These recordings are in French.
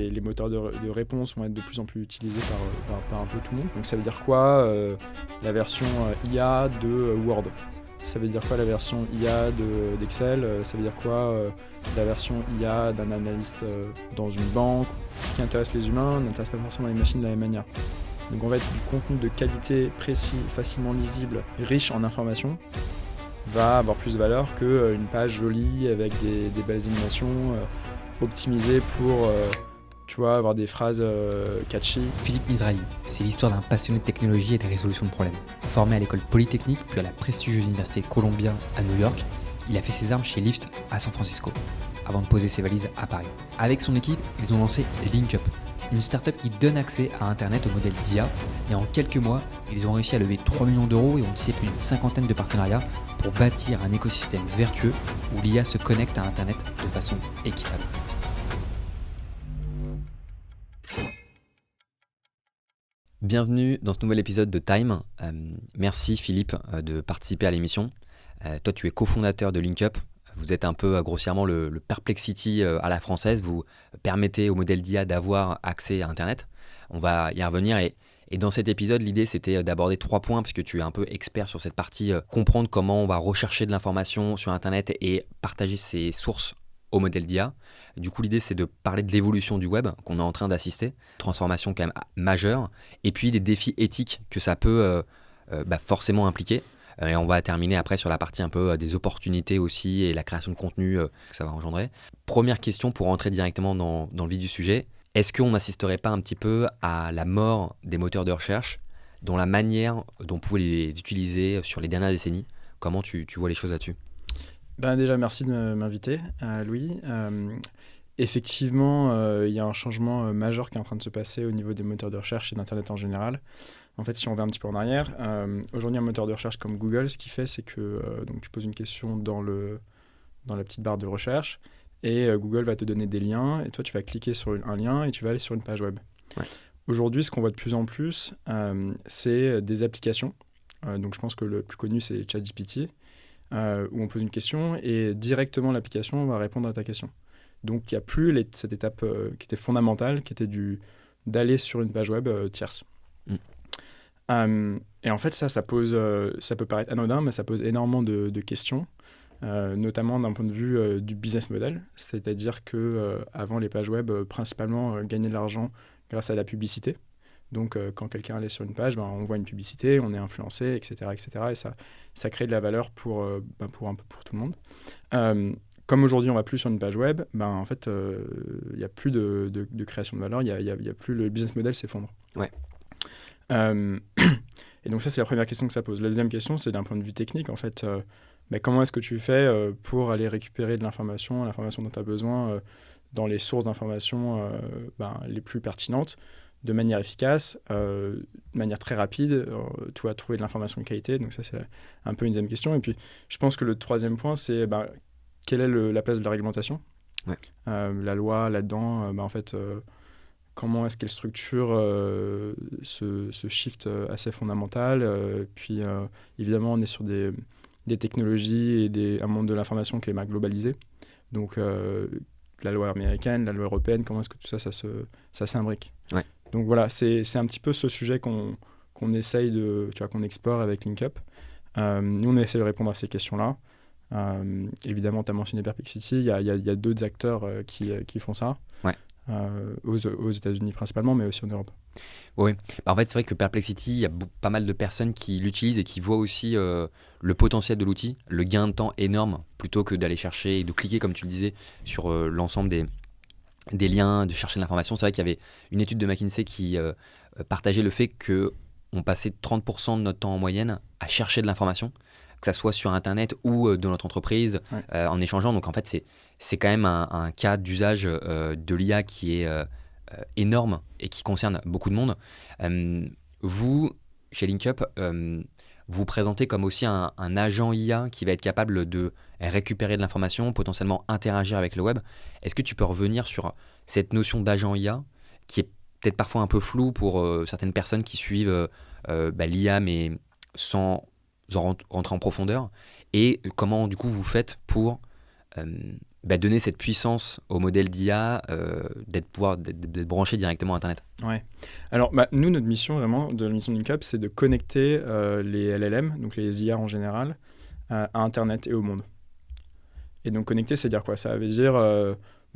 Et les moteurs de réponse vont être de plus en plus utilisés par un peu tout le monde. Donc ça veut dire quoi la version IA de Word? Ça veut dire quoi la version IA d'Excel? Ça veut dire quoi la version IA d'un analyste dans une banque? Ce qui intéresse les humains n'intéresse pas forcément les machines de la même manière. Donc en fait, du contenu de qualité, précis, facilement lisible, riche en informations, va avoir plus de valeur qu'une page jolie avec des belles animations optimisées pour avoir des phrases catchy. Philippe Mizrahi, c'est l'histoire d'un passionné de technologie et de résolution de problèmes. Formé à l'école polytechnique puis à la prestigieuse université Columbia à New York, il a fait ses armes chez Lyft à San Francisco, avant de poser ses valises à Paris. Avec son équipe, ils ont lancé LinkUp, une startup qui donne accès à Internet au modèle d'IA, et en quelques mois, ils ont réussi à lever 3 millions d'euros et ont tissé plus d'une cinquantaine de partenariats pour bâtir un écosystème vertueux où l'IA se connecte à Internet de façon équitable. Bienvenue dans ce nouvel épisode de Time. Merci Philippe de participer à l'émission. Toi, tu es cofondateur de LinkUp. Vous êtes un peu grossièrement le Perplexity à la française. Vous permettez au modèle d'IA d'avoir accès à Internet. On va y revenir et dans cet épisode, l'idée c'était d'aborder 3 points puisque tu es un peu expert sur cette partie, comprendre comment on va rechercher de l'information sur Internet et partager ses sources au modèle d'IA. Du coup, l'idée, c'est de parler de l'évolution du web qu'on est en train d'assister, transformation quand même majeure, et puis des défis éthiques que ça peut forcément impliquer. Et on va terminer après sur la partie un peu des opportunités aussi et la création de contenu que ça va engendrer. Première question pour rentrer directement dans le vif du sujet. Est-ce qu'on n'assisterait pas un petit peu à la mort des moteurs de recherche dans la manière dont on pouvait les utiliser sur les dernières décennies? Comment tu vois les choses là-dessus? Déjà, merci de m'inviter, Louis. Effectivement, il y a un changement majeur qui est en train de se passer au niveau des moteurs de recherche et d'Internet en général. En fait, si on va un petit peu en arrière, aujourd'hui, un moteur de recherche comme Google, ce qu'il fait, c'est que donc tu poses une question dans la petite barre de recherche et Google va te donner des liens et toi, tu vas cliquer sur un lien et tu vas aller sur une page web. Ouais. Aujourd'hui, ce qu'on voit de plus en plus, c'est des applications. Donc, je pense que le plus connu, c'est ChatGPT. Où on pose une question et directement l'application va répondre à ta question. Donc il n'y a plus cette étape qui était fondamentale, qui était d'aller sur une page web tierce. Et en fait ça peut paraître anodin, mais ça pose énormément de questions, notamment d'un point de vue du business model. C'est-à-dire qu'avant les pages web, principalement gagnaient de l'argent grâce à la publicité. Donc, quand quelqu'un allait sur une page, on voit une publicité, on est influencé, etc. Et ça crée de la valeur pour un peu pour tout le monde. Comme aujourd'hui, on ne va plus sur une page web, en fait, il n'y a plus de création de valeur, il y a plus, le business model s'effondre. Ouais. Et donc ça, c'est la première question que ça pose. La deuxième question, c'est d'un point de vue technique, en fait. Comment est-ce que tu fais pour aller récupérer de l'information dont tu as besoin dans les sources d'information les plus pertinentes, de manière efficace, de manière très rapide, tu vas trouver de l'information de qualité. Donc ça, c'est un peu une deuxième question. Et puis, je pense que le troisième point, c'est quelle est la place de la réglementation? Ouais. La loi, là-dedans, en fait, comment est-ce qu'elle structure ce shift assez fondamental? Puis, évidemment, on est sur des technologies et un monde de l'information qui est globalisé. Donc, la loi américaine, la loi européenne, comment est-ce que tout ça s'imbrique? Ouais. Donc voilà, c'est un petit peu ce sujet qu'on essaye qu'on explore avec LinkUp. Nous, on essaie de répondre à ces questions-là. Évidemment, tu as mentionné Perplexity, il y a d'autres acteurs qui font ça, ouais. aux États-Unis principalement, mais aussi en Europe. Oui, en fait, c'est vrai que Perplexity, il y a pas mal de personnes qui l'utilisent et qui voient aussi le potentiel de l'outil, le gain de temps énorme, plutôt que d'aller chercher et de cliquer, comme tu le disais, sur l'ensemble des liens, de chercher de l'information. C'est vrai qu'il y avait une étude de McKinsey qui partageait le fait qu'on passait 30% de notre temps en moyenne à chercher de l'information, que ça soit sur Internet ou dans notre entreprise, en échangeant. Donc en fait, c'est quand même un cas d'usage de l'IA qui est énorme et qui concerne beaucoup de monde. Vous, chez LinkUp, vous présentez comme aussi un agent IA qui va être capable de récupérer de l'information, potentiellement interagir avec le web. Est-ce que tu peux revenir sur cette notion d'agent IA qui est peut-être parfois un peu floue pour certaines personnes qui suivent l'IA mais sans rentrer en profondeur, et comment du coup vous faites pour donner cette puissance au modèle d'IA, d'être branché directement à Internet. Ouais. Alors, nous, notre mission vraiment, de la mission de LinkUp, c'est de connecter les LLM, donc les IA en général, à Internet et au monde. Et donc, connecter, c'est dire quoi? Ça veut dire,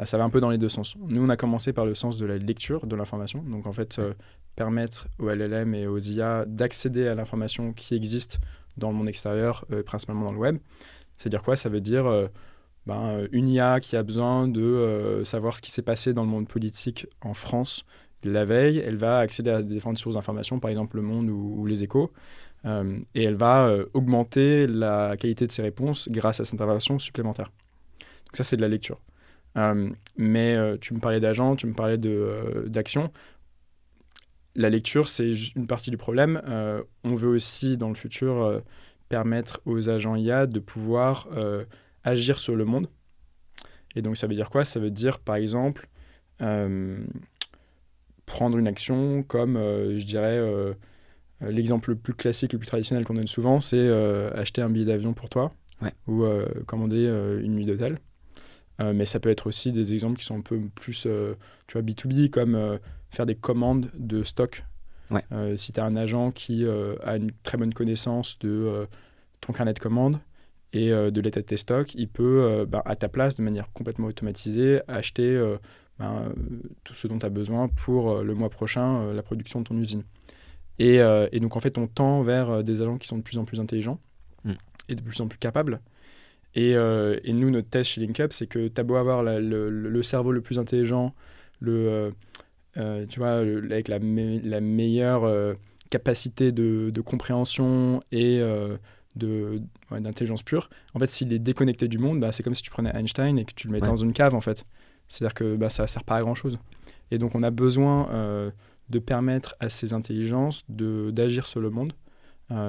ça va un peu dans les deux sens. Nous, on a commencé par le sens de la lecture de l'information. Donc, en fait, permettre aux LLM et aux IA d'accéder à l'information qui existe dans le monde extérieur, principalement dans le web. C'est dire quoi? Ça veut dire une IA qui a besoin de savoir ce qui s'est passé dans le monde politique en France la veille, elle va accéder à différentes sources d'informations, par exemple Le Monde ou Les Échos, et elle va augmenter la qualité de ses réponses grâce à cette intervention supplémentaire. Donc ça, c'est de la lecture. Mais tu me parlais d'agents, tu me parlais d'action. La lecture, c'est juste une partie du problème. On veut aussi, dans le futur, permettre aux agents IA de pouvoir agir sur le monde. Et donc, ça veut dire quoi? Ça veut dire, par exemple, prendre une action comme, je dirais, l'exemple le plus classique, le plus traditionnel qu'on donne souvent, c'est acheter un billet d'avion pour toi ou commander une nuit d'hôtel. Mais ça peut être aussi des exemples qui sont un peu plus B2B, comme faire des commandes de stock. Si tu as un agent qui a une très bonne connaissance de ton carnet de commandes et de l'état de tes stocks, il peut, à ta place, de manière complètement automatisée, acheter tout ce dont tu as besoin pour le mois prochain, la production de ton usine. Et donc, en fait, on tend vers des agents qui sont de plus en plus intelligents et de plus en plus capables. Et nous, notre test chez LinkUp, c'est que tu as beau avoir le cerveau le plus intelligent, avec la meilleure capacité de compréhension et d'intelligence pure. En fait, s'il est déconnecté du monde, c'est comme si tu prenais Einstein et que tu le mettais dans une cave, en fait. C'est-à-dire que ça ne sert pas à grand-chose. Et donc, on a besoin de permettre à ces intelligences d'agir sur le monde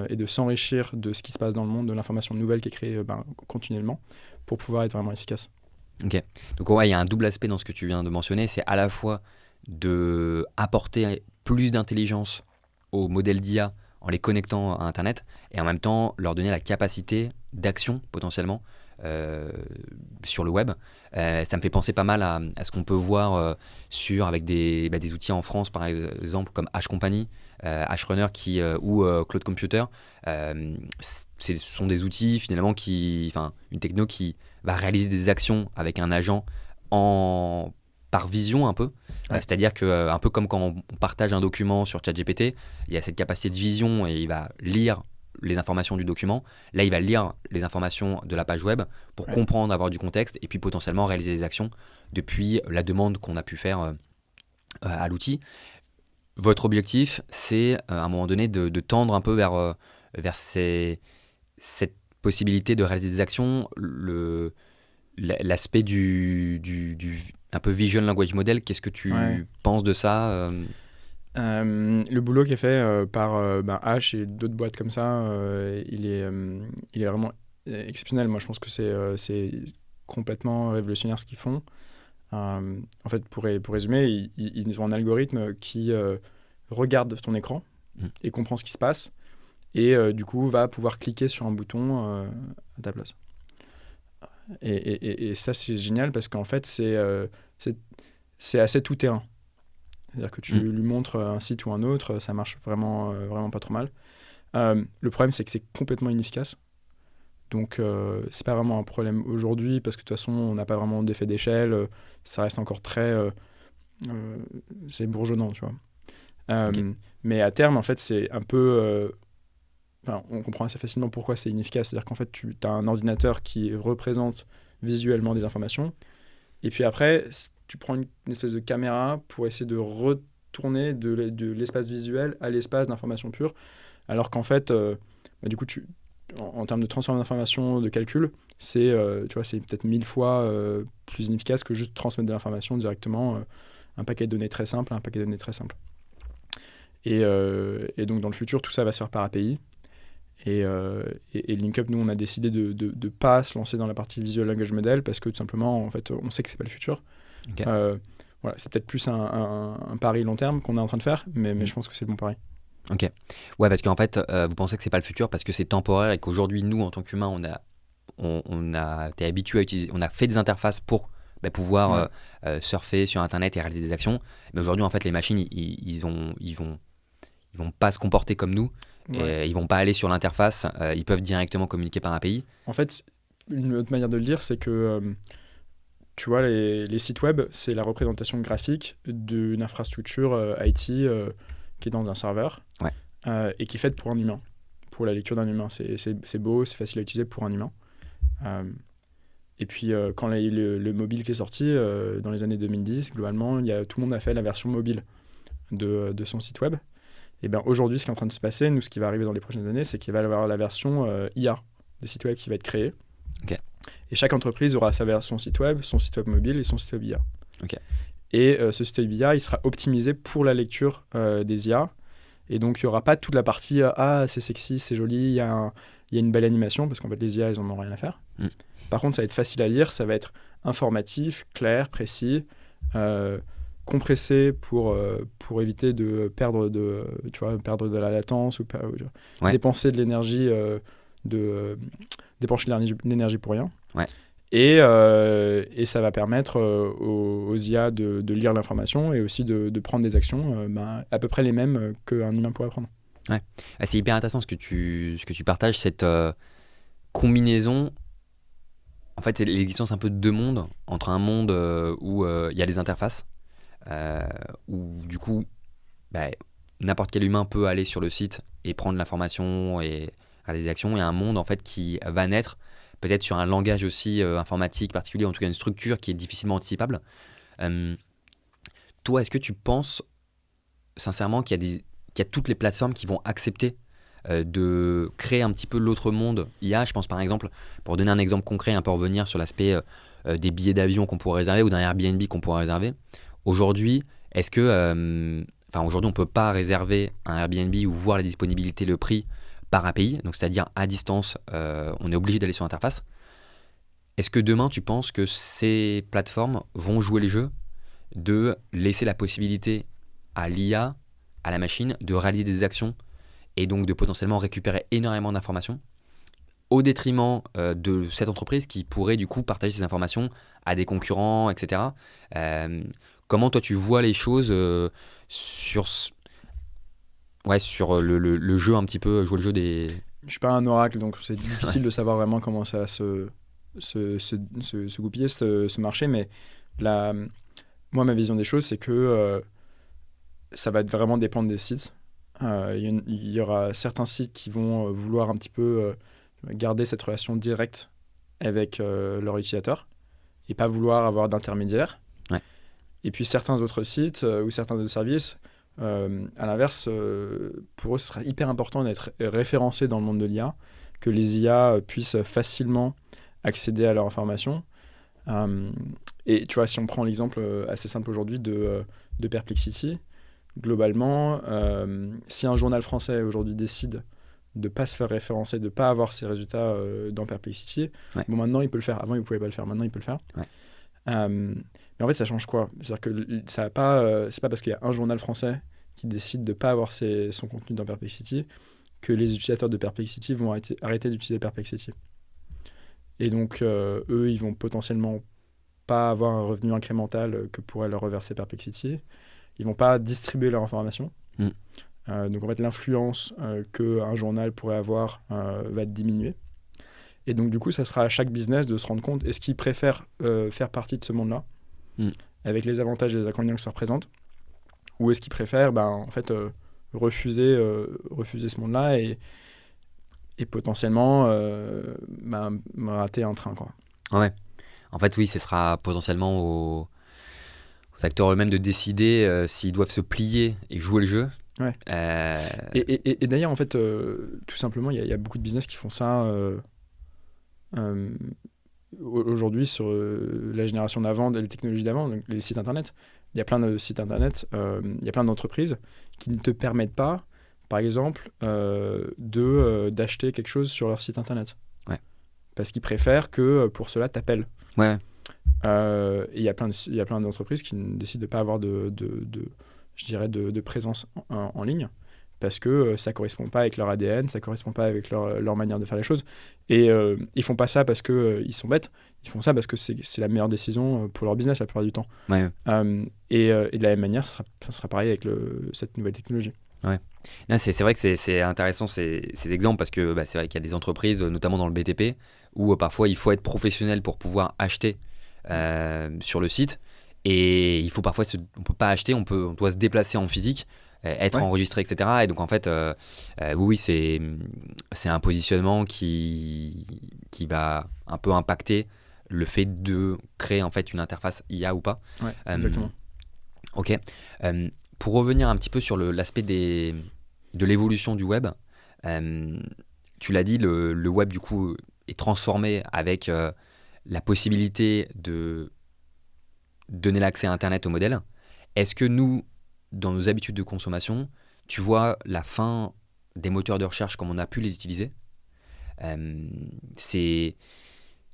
et de s'enrichir de ce qui se passe dans le monde, de l'information nouvelle qui est créée continuellement pour pouvoir être vraiment efficace. Ok. Donc, il y a un double aspect dans ce que tu viens de mentionner. C'est à la fois d'apporter plus d'intelligence aux modèles d'IA en les connectant à Internet et en même temps leur donner la capacité d'action potentiellement sur le web. Ça me fait penser pas mal à ce qu'on peut voir avec des outils en France, par exemple, comme H-Company, H-Runner ou Cloud Computer. Ce sont des outils, finalement, une techno qui va réaliser des actions avec un agent par vision un peu. C'est-à-dire que, un peu comme quand on partage un document sur ChatGPT, il y a cette capacité de vision et il va lire les informations du document. Là, il va lire les informations de la page web pour comprendre, avoir du contexte et puis potentiellement réaliser des actions depuis la demande qu'on a pu faire à l'outil. Votre objectif, c'est à un moment donné de tendre un peu vers cette possibilité de réaliser des actions, l'aspect du un peu Vision Language Model. Qu'est-ce que tu penses de ça Le boulot qui est fait par H et d'autres boîtes comme ça, il est vraiment exceptionnel. Moi, je pense que c'est complètement révolutionnaire ce qu'ils font. En fait, pour résumer, ils ont un algorithme qui regarde ton écran et comprend ce qui se passe et du coup va pouvoir cliquer sur un bouton à ta place. Et ça, c'est génial parce qu'en fait, c'est assez tout-terrain. C'est-à-dire que tu lui montres un site ou un autre, ça marche vraiment, vraiment pas trop mal. Le problème, c'est que c'est complètement inefficace. Donc, c'est pas vraiment un problème aujourd'hui parce que de toute façon, on n'a pas vraiment d'effet d'échelle. Ça reste encore très... c'est bourgeonnant, tu vois. Mais à terme, en fait, c'est un peu... on comprend assez facilement pourquoi c'est inefficace. C'est-à-dire qu'en fait, tu as un ordinateur qui représente visuellement des informations. Et puis après, tu prends une espèce de caméra pour essayer de retourner de l'espace visuel à l'espace d'information pure. Alors qu'en fait, du coup, en termes de transfert d'information, de calcul, c'est peut-être 1000 fois plus inefficace que juste transmettre de l'information directement, un paquet de données très simple à un paquet de données très simple. Et donc, dans le futur, tout ça va se faire par API. Et LinkUp, nous, on a décidé de ne pas se lancer dans la partie Visual Language Model parce que tout simplement, en fait, on sait que ce n'est pas le futur. C'est peut-être plus un pari long terme qu'on est en train de faire, mais je pense que c'est le bon pari. Ok. Ouais, parce qu'en fait, vous pensez que c'est pas le futur parce que c'est temporaire et qu'aujourd'hui, nous, en tant qu'humains, on a t'es habitué à utiliser, on a fait des interfaces pour pouvoir surfer sur Internet et réaliser des actions. Mais aujourd'hui, en fait, les machines, ils vont pas se comporter comme nous. Et ils vont pas aller sur l'interface. Ils peuvent directement communiquer par API. En fait, une autre manière de le dire, c'est que tu vois, les sites web, c'est la représentation graphique d'une infrastructure IT qui est dans un serveur et qui est faite pour un humain, pour la lecture d'un humain. C'est beau, c'est facile à utiliser pour un humain. Et puis, quand le mobile qui est sorti, dans les années 2010, globalement, tout le monde a fait la version mobile de son site web. Et bien aujourd'hui, ce qui est en train de se passer, ce qui va arriver dans les prochaines années, c'est qu'il va y avoir la version IA des sites web qui va être créée. Okay. Et chaque entreprise aura son site web mobile et son site web IA. Okay. Et ce site web IA, il sera optimisé pour la lecture des IA. Et donc, il n'y aura pas toute la partie c'est sexy, c'est joli, il y a une belle animation, parce qu'en fait, les IA, ils n'en ont rien à faire. Par contre, ça va être facile à lire, ça va être informatif, clair, précis, compressé pour éviter de perdre de la latence ou dépenser de l'énergie dépenser de l'énergie pour rien. Et ça va permettre aux IA de lire l'information et aussi de prendre des actions à peu près les mêmes qu'un humain pourrait prendre. C'est hyper intéressant ce que tu partages, cette combinaison. En fait, c'est l'existence un peu de deux mondes, entre un monde où il y a des interfaces, où du coup, n'importe quel humain peut aller sur le site et prendre l'information et réaliser des actions, et un monde en fait qui va naître peut-être sur un langage aussi informatique particulier, en tout cas une structure qui est difficilement anticipable. Toi, est-ce que tu penses sincèrement qu'il y a toutes les plateformes qui vont accepter de créer un petit peu l'autre monde IA? Je pense par exemple, pour donner un exemple concret, un peu revenir sur l'aspect des billets d'avion qu'on pourrait réserver ou d'un Airbnb qu'on pourrait réserver. Aujourd'hui, est-ce que... aujourd'hui, on ne peut pas réserver un Airbnb ou voir la disponibilité, le prix par API, donc c'est-à-dire à distance, on est obligé d'aller sur l'interface. Est-ce que demain, tu penses que ces plateformes vont jouer les jeux de laisser la possibilité à l'IA, à la machine, de réaliser des actions et donc de potentiellement récupérer énormément d'informations au détriment de cette entreprise qui pourrait du coup partager ces informations à des concurrents, etc. Comment toi tu vois les choses sur le jeu un petit peu, jouer le jeu des... Je suis pas un oracle, donc c'est difficile de savoir vraiment comment ça va se goupiller, ce marché, mais moi ma vision des choses, c'est que ça va vraiment dépendre des sites. Il y aura certains sites qui vont vouloir un petit peu garder cette relation directe avec leur utilisateur et pas vouloir avoir d'intermédiaire. Et puis certains autres sites ou certains autres services, à l'inverse, pour eux, ce sera hyper important d'être référencé dans le monde de l'IA, que les IA puissent facilement accéder à leur information. Et tu vois, si on prend l'exemple assez simple aujourd'hui de Perplexity, globalement, si un journal français aujourd'hui décide de ne pas se faire référencer, de ne pas avoir ses résultats dans Perplexity, bon, maintenant il peut le faire. Avant il ne pouvait pas le faire, maintenant il peut le faire. Mais en fait, ça change quoi? C'est-à-dire que c'est pas parce qu'il y a un journal français qui décide de ne pas avoir son contenu dans Perplexity que les utilisateurs de Perplexity vont arrêter d'utiliser Perplexity. Et donc, eux, ils vont potentiellement pas avoir un revenu incrémental que pourrait leur reverser Perplexity. Ils vont pas distribuer leur information. Donc, en fait, l'influence qu'un journal pourrait avoir va diminuer. Et donc, du coup, ça sera à chaque business de se rendre compte, est-ce qu'ils préfèrent faire partie de ce monde-là, avec les avantages et les inconvénients que ça représente, ou est-ce qu'ils préfèrent en fait, refuser ce monde-là et potentiellement rater un train, quoi. Ouais. En fait, oui, ce sera potentiellement aux acteurs eux-mêmes de décider s'ils doivent se plier et jouer le jeu. Ouais. Et d'ailleurs, en fait, tout simplement, il y a beaucoup de business qui font ça aujourd'hui sur la génération d'avant, les technologies d'avant, donc les sites internet. Il y a plein de sites internet, il y a plein d'entreprises qui ne te permettent pas, par exemple, d'acheter quelque chose sur leur site internet. Ouais. Parce qu'ils préfèrent que pour cela t'appelles. Ouais. Et il y a plein d'entreprises qui décident de ne pas avoir de présence en ligne parce que ça correspond pas avec leur ADN, ça correspond pas avec leur manière de faire les choses. Et ils font pas ça parce que ils sont bêtes, ils font ça parce que c'est la meilleure décision pour leur business la plupart du temps. Ouais. Et de la même manière, ça sera pareil avec cette nouvelle technologie. Ouais. Non, c'est vrai que c'est intéressant ces exemples parce que c'est vrai qu'il y a des entreprises, notamment dans le BTP, où parfois il faut être professionnel pour pouvoir acheter sur le site. Et il faut parfois, on peut pas acheter, on doit se déplacer en physique, être enregistré, etc. Et donc en fait, oui, c'est un positionnement qui va un peu impacter le fait de créer en fait une interface IA ou pas. Ouais, exactement. Ok. Pour revenir un petit peu sur l'aspect de l'évolution du web, tu l'as dit, le web du coup est transformé avec la possibilité de donner l'accès à Internet au modèle. Est-ce que nous, dans nos habitudes de consommation, tu vois la fin des moteurs de recherche comme on a pu les utiliser ?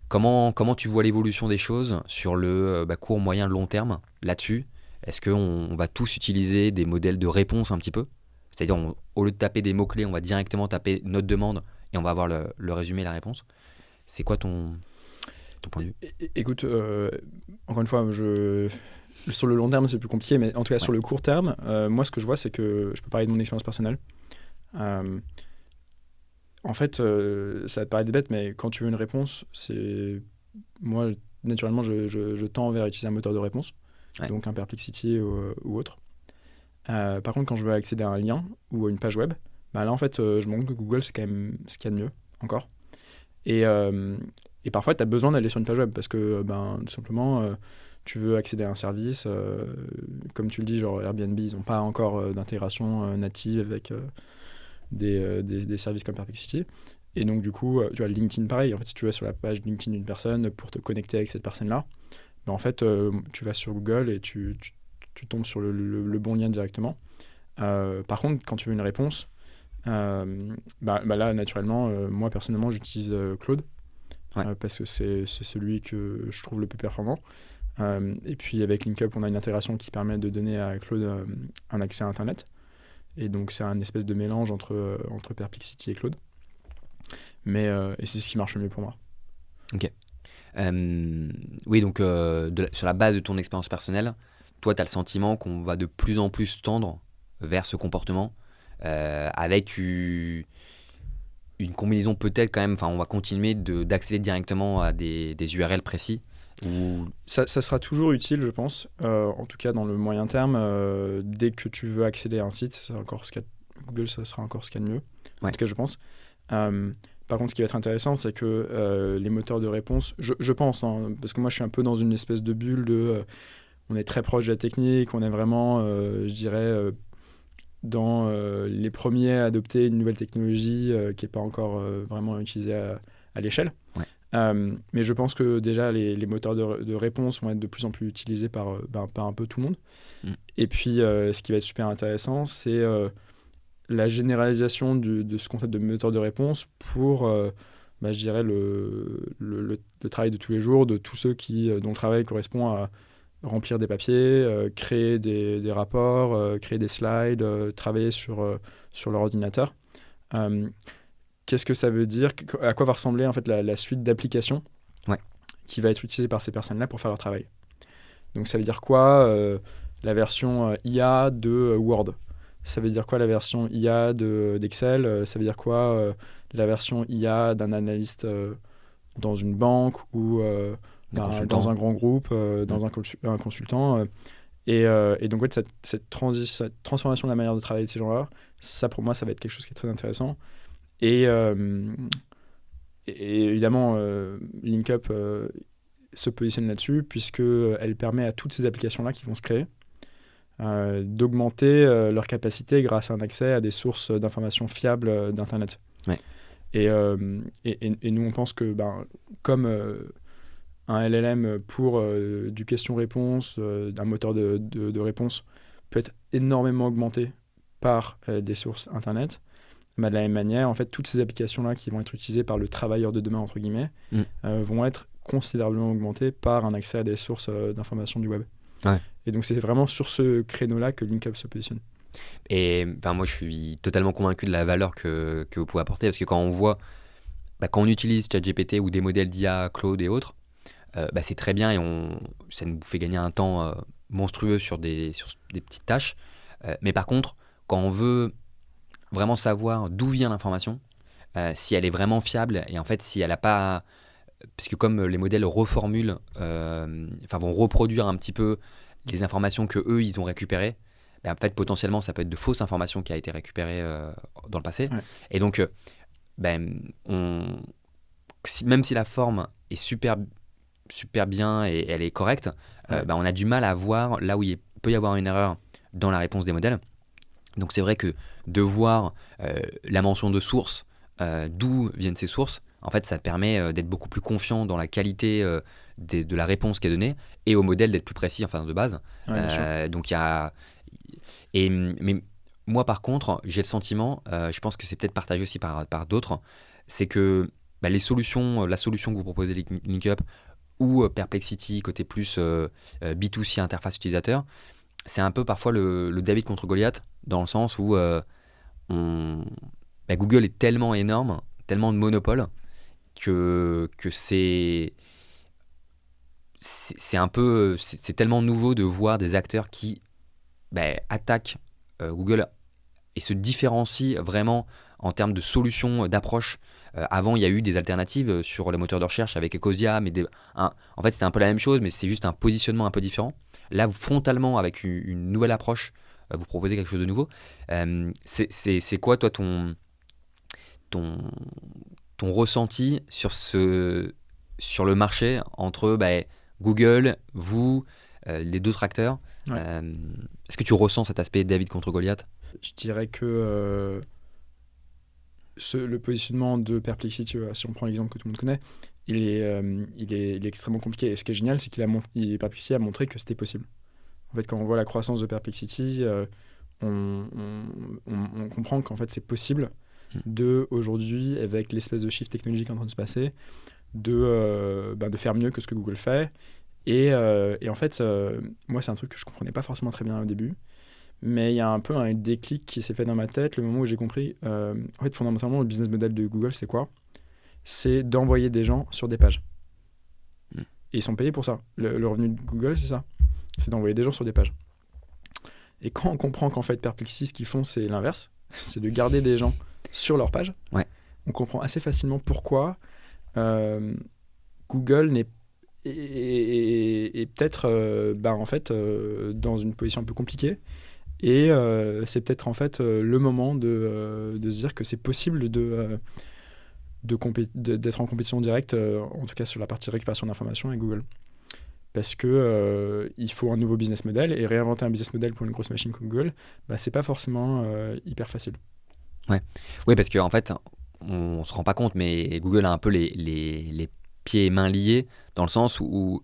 Comment tu vois l'évolution des choses sur le court, moyen, long terme là-dessus ? Est-ce qu'on va tous utiliser des modèles de réponse un petit peu ? C'est-à-dire, au lieu de taper des mots-clés, on va directement taper notre demande et on va avoir le résumé, la réponse. C'est quoi ton point de vue ? Écoute, encore une fois, sur le long terme, c'est plus compliqué, mais en tout cas, sur le court terme, moi, ce que je vois, c'est que je peux parler de mon expérience personnelle. En fait, ça va te paraître bête, mais quand tu veux une réponse, moi, naturellement, je tends vers utiliser un moteur de réponse, donc un Perplexity ou autre. Par contre, quand je veux accéder à un lien ou à une page web, là, en fait, je me rends compte que Google, c'est quand même ce qu'il y a de mieux, encore. Et parfois, tu as besoin d'aller sur une page web parce que, tout simplement, tu veux accéder à un service. Comme tu le dis, genre Airbnb, ils n'ont pas encore d'intégration native avec des services comme Perplexity. Et donc, du coup, tu vois, LinkedIn, pareil. En fait, si tu vas sur la page LinkedIn d'une personne pour te connecter avec cette personne-là, en fait, tu vas sur Google et tu tombes sur le bon lien directement. Par contre, quand tu veux une réponse, là, naturellement, moi, personnellement, j'utilise Claude. Parce que c'est celui que je trouve le plus performant. Et puis avec LinkUp, on a une intégration qui permet de donner à Claude un accès à Internet. Et donc c'est un espèce de mélange entre Perplexity et Claude. Et c'est ce qui marche le mieux pour moi. Ok. Oui, donc sur la base de ton expérience personnelle, toi, tu as le sentiment qu'on va de plus en plus tendre vers ce comportement avec une combinaison peut-être quand même, on va continuer d'accéder directement à des URL précis ou... ça sera toujours utile, je pense, en tout cas dans le moyen terme. Dès que tu veux accéder à un site, Google, ça sera encore ce qu'il y a de mieux, en tout cas je pense. Par contre, ce qui va être intéressant, c'est que les moteurs de réponse, je pense, parce que moi je suis un peu dans une espèce de bulle on est très proche de la technique, on est vraiment, je dirais... dans les premiers à adopter une nouvelle technologie qui n'est pas encore vraiment utilisée à l'échelle. Mais je pense que déjà, les moteurs de réponse vont être de plus en plus utilisés par un peu tout le monde. Et puis, ce qui va être super intéressant, c'est la généralisation de ce concept de moteur de réponse pour, je dirais, le travail de tous les jours de tous ceux dont le travail correspond à remplir des papiers, créer des rapports, créer des slides, travailler sur leur ordinateur. Qu'est-ce que ça veut dire ? À quoi va ressembler en fait la suite d'applications qui va être utilisée par ces personnes-là pour faire leur travail ? Donc ça veut dire quoi la version IA de Word ? Ça veut dire quoi la version IA d'Excel ? Ça veut dire quoi la version IA d'un analyste dans une banque ou... dans un grand groupe, dans un consultant. Et donc, cette transformation de la manière de travailler de ces gens-là, ça, pour moi, ça va être quelque chose qui est très intéressant. Et évidemment, LinkUp se positionne là-dessus, puisqu'elle permet à toutes ces applications-là qui vont se créer d'augmenter leur capacité grâce à un accès à des sources d'informations fiables d'Internet. Et nous, on pense que, comme... un LLM pour du question-réponse, d'un moteur de réponse peut être énormément augmenté par des sources Internet. De la même manière, en fait, toutes ces applications-là qui vont être utilisées par le travailleur de demain, entre guillemets, vont être considérablement augmentées par un accès à des sources d'informations du web. Et donc, c'est vraiment sur ce créneau-là que LinkUp se positionne. Et moi, je suis totalement convaincu de la valeur que vous pouvez apporter, parce que quand on voit, quand on utilise ChatGPT ou des modèles d'IA, Claude et autres, c'est très bien et ça nous fait gagner un temps monstrueux sur des petites tâches. Mais par contre, quand on veut vraiment savoir d'où vient l'information, si elle est vraiment fiable et en fait si elle n'a pas... Parce que comme les modèles reformulent, vont reproduire un petit peu les informations que eux ils ont récupérées, en fait potentiellement ça peut être de fausses informations qui a été récupérées dans le passé. Ouais. Et donc, même si la forme est super bien et elle est correcte, on a du mal à voir là où il peut y avoir une erreur dans la réponse des modèles. Donc c'est vrai que de voir la mention de source, d'où viennent ces sources, en fait ça permet d'être beaucoup plus confiant dans la qualité de la réponse qui est donnée et au modèle d'être plus précis de base. Donc il y a... mais moi par contre j'ai le sentiment, je pense que c'est peut-être partagé aussi par d'autres, c'est que la solution que vous proposez LinkUp ou Perplexity côté plus B2C interface utilisateur, c'est un peu parfois le David contre Goliath, dans le sens où Google est tellement énorme, tellement de monopole, que c'est un peu, c'est tellement nouveau de voir des acteurs qui attaquent Google et se différencient vraiment en termes de solutions, d'approche. Avant, il y a eu des alternatives sur les moteurs de recherche avec Ecosia, mais en fait, c'est un peu la même chose, mais c'est juste un positionnement un peu différent. Là, frontalement, avec une nouvelle approche, vous proposez quelque chose de nouveau. C'est quoi, toi, ton ressenti sur le marché entre Google, vous, les d'autres acteurs? Est-ce que tu ressens cet aspect David contre Goliath? Je dirais que le positionnement de Perplexity, si on prend l'exemple que tout le monde connaît, il est extrêmement compliqué. Et ce qui est génial, c'est Perplexity a montré que c'était possible. En fait, quand on voit la croissance de Perplexity, on comprend qu'en fait, c'est possible aujourd'hui, avec l'espèce de shift technologique en train de se passer, de faire mieux que ce que Google fait. Et en fait, moi, c'est un truc que je comprenais pas forcément très bien au début. Mais il y a un peu un déclic qui s'est fait dans ma tête, le moment où j'ai compris. En fait, fondamentalement, le business model de Google, c'est quoi ? C'est d'envoyer des gens sur des pages. Et ils sont payés pour ça. Le revenu de Google, c'est ça. C'est d'envoyer des gens sur des pages. Et quand on comprend qu'en fait, Perplexity, ce qu'ils font, c'est l'inverse. C'est de garder des gens sur leur page. Ouais. On comprend assez facilement pourquoi Google est peut-être en fait, dans une position un peu compliquée. Et c'est peut-être en fait le moment de se dire que c'est possible d'être en compétition directe, en tout cas sur la partie récupération d'informations avec Google. Parce que il faut un nouveau business model, et réinventer un business model pour une grosse machine comme Google, c'est pas forcément hyper facile. Oui, parce qu'en fait, on se rend pas compte, mais Google a un peu les pieds et mains liés, dans le sens où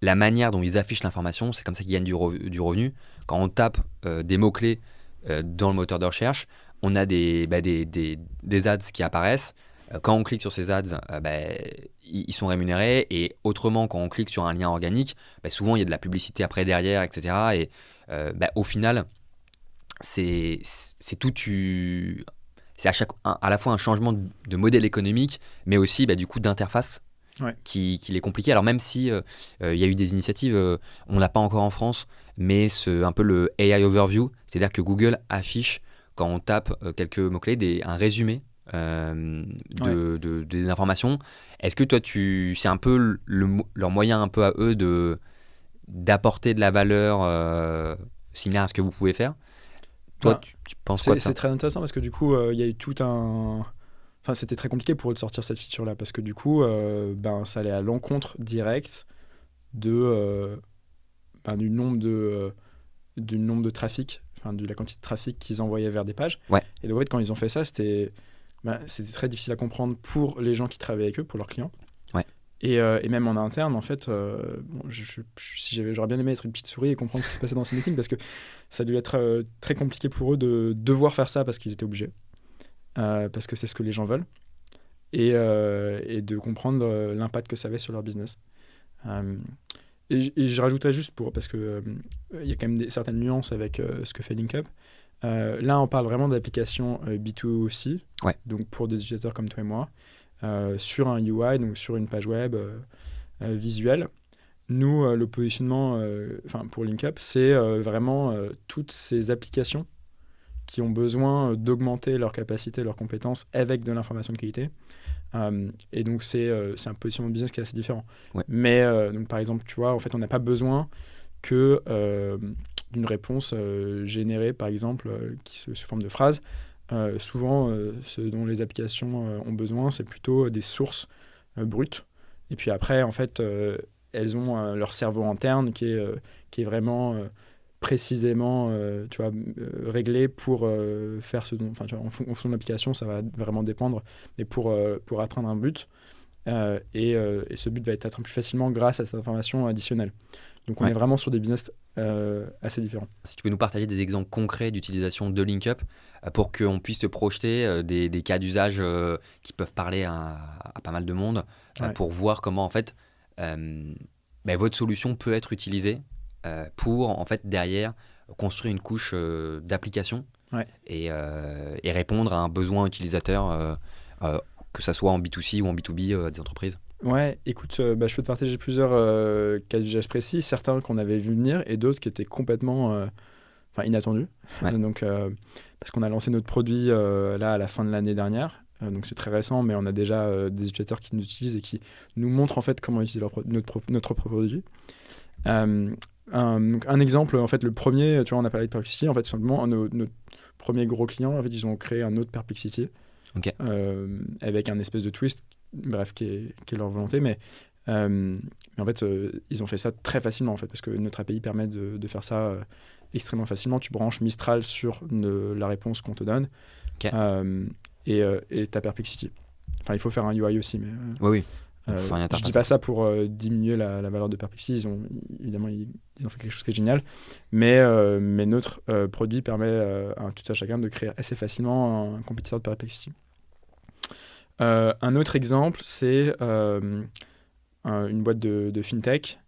la manière dont ils affichent l'information, c'est comme ça qu'ils gagnent du revenu. Quand on tape des mots-clés dans le moteur de recherche, on a des ads qui apparaissent. Quand on clique sur ces ads, ils sont rémunérés. Et autrement, quand on clique sur un lien organique, souvent il y a de la publicité après, derrière, etc. Et au final, c'est à la fois un changement de modèle économique, mais aussi du coup d'interface. Ouais. Qui est compliqué. Alors même si y a eu des initiatives, on l'a pas encore en France, mais c'est un peu le AI Overview, c'est-à-dire que Google affiche, quand on tape quelques mots-clés, un résumé des informations. Est-ce que toi, c'est un peu leur moyen un peu à eux d'apporter de la valeur similaire à ce que vous pouvez faire? Toi, tu penses quoi de ça? C'est très intéressant parce que du coup, il y a eu tout un... Enfin, c'était très compliqué pour eux de sortir cette feature-là parce que du coup, ça allait à l'encontre directe du nombre de trafic, de la quantité de trafic qu'ils envoyaient vers des pages. Ouais. Et donc, en fait, quand ils ont fait ça, c'était très difficile à comprendre pour les gens qui travaillaient avec eux, pour leurs clients. Ouais. Et même en interne, en fait, j'aurais bien aimé être une petite souris et comprendre ce qui se passait dans ces meetings parce que ça a dû être très compliqué pour eux de devoir faire ça parce qu'ils étaient obligés. Parce que c'est ce que les gens veulent, et de comprendre l'impact que ça avait sur leur business. Et je rajouterais juste parce que il y a quand même certaines nuances avec ce que fait LinkUp. Là, on parle vraiment d'applications B2C, donc pour des utilisateurs comme toi et moi, sur un UI, donc sur une page web visuelle. Nous, le positionnement pour LinkUp, c'est vraiment toutes ces applications qui ont besoin d'augmenter leur capacité, leurs compétences avec de l'information de qualité. Et donc, c'est un positionnement de business qui est assez différent. Ouais. Mais, donc, par exemple, tu vois, en fait, on n'a pas besoin que d'une réponse générée, par exemple, sous forme de phrase. Souvent, ce dont les applications ont besoin, c'est plutôt des sources brutes. Et puis après, en fait, elles ont leur cerveau interne qui est vraiment précisément réglé pour faire ce dont... Enfin, en fonction de l'application, ça va vraiment dépendre, mais pour atteindre un but. Et ce but va être atteint plus facilement grâce à cette information additionnelle. Donc on est vraiment sur des business assez différents. Si tu peux nous partager des exemples concrets d'utilisation de LinkUp pour qu'on puisse se projeter des cas d'usage qui peuvent parler à pas mal de monde, pour voir comment en fait votre solution peut être utilisée pour en fait derrière construire une couche d'application et répondre à un besoin utilisateur, que ça soit en B2C ou en B2B des entreprises. Ouais, écoute, je peux te partager plusieurs cas d'usage précis, certains qu'on avait vu venir et d'autres qui étaient complètement inattendus. Donc, parce qu'on a lancé notre produit là à la fin de l'année dernière, donc c'est très récent, mais on a déjà des utilisateurs qui nous utilisent et qui nous montrent en fait comment utiliser notre propre produit. Un exemple, en fait, le premier, tu vois, on a parlé de Perplexity, en fait, tout simplement, notre premier gros client, en fait, ils ont créé un autre Perplexity avec un espèce de twist. Bref, qui est leur volonté, mais en fait, ils ont fait ça très facilement, en fait, parce que notre API permet de faire ça extrêmement facilement. Tu branches Mistral sur la réponse qu'on te donne et ta Perplexity. Enfin, il faut faire un UI aussi, mais oui. Je dis pas ça pour diminuer la valeur de Perplexity. Évidemment, ils ont fait quelque chose qui est génial, mais notre produit permet à tout à chacun de créer assez facilement un compétiteur de Perplexity. Un autre exemple, c'est une boîte de fintech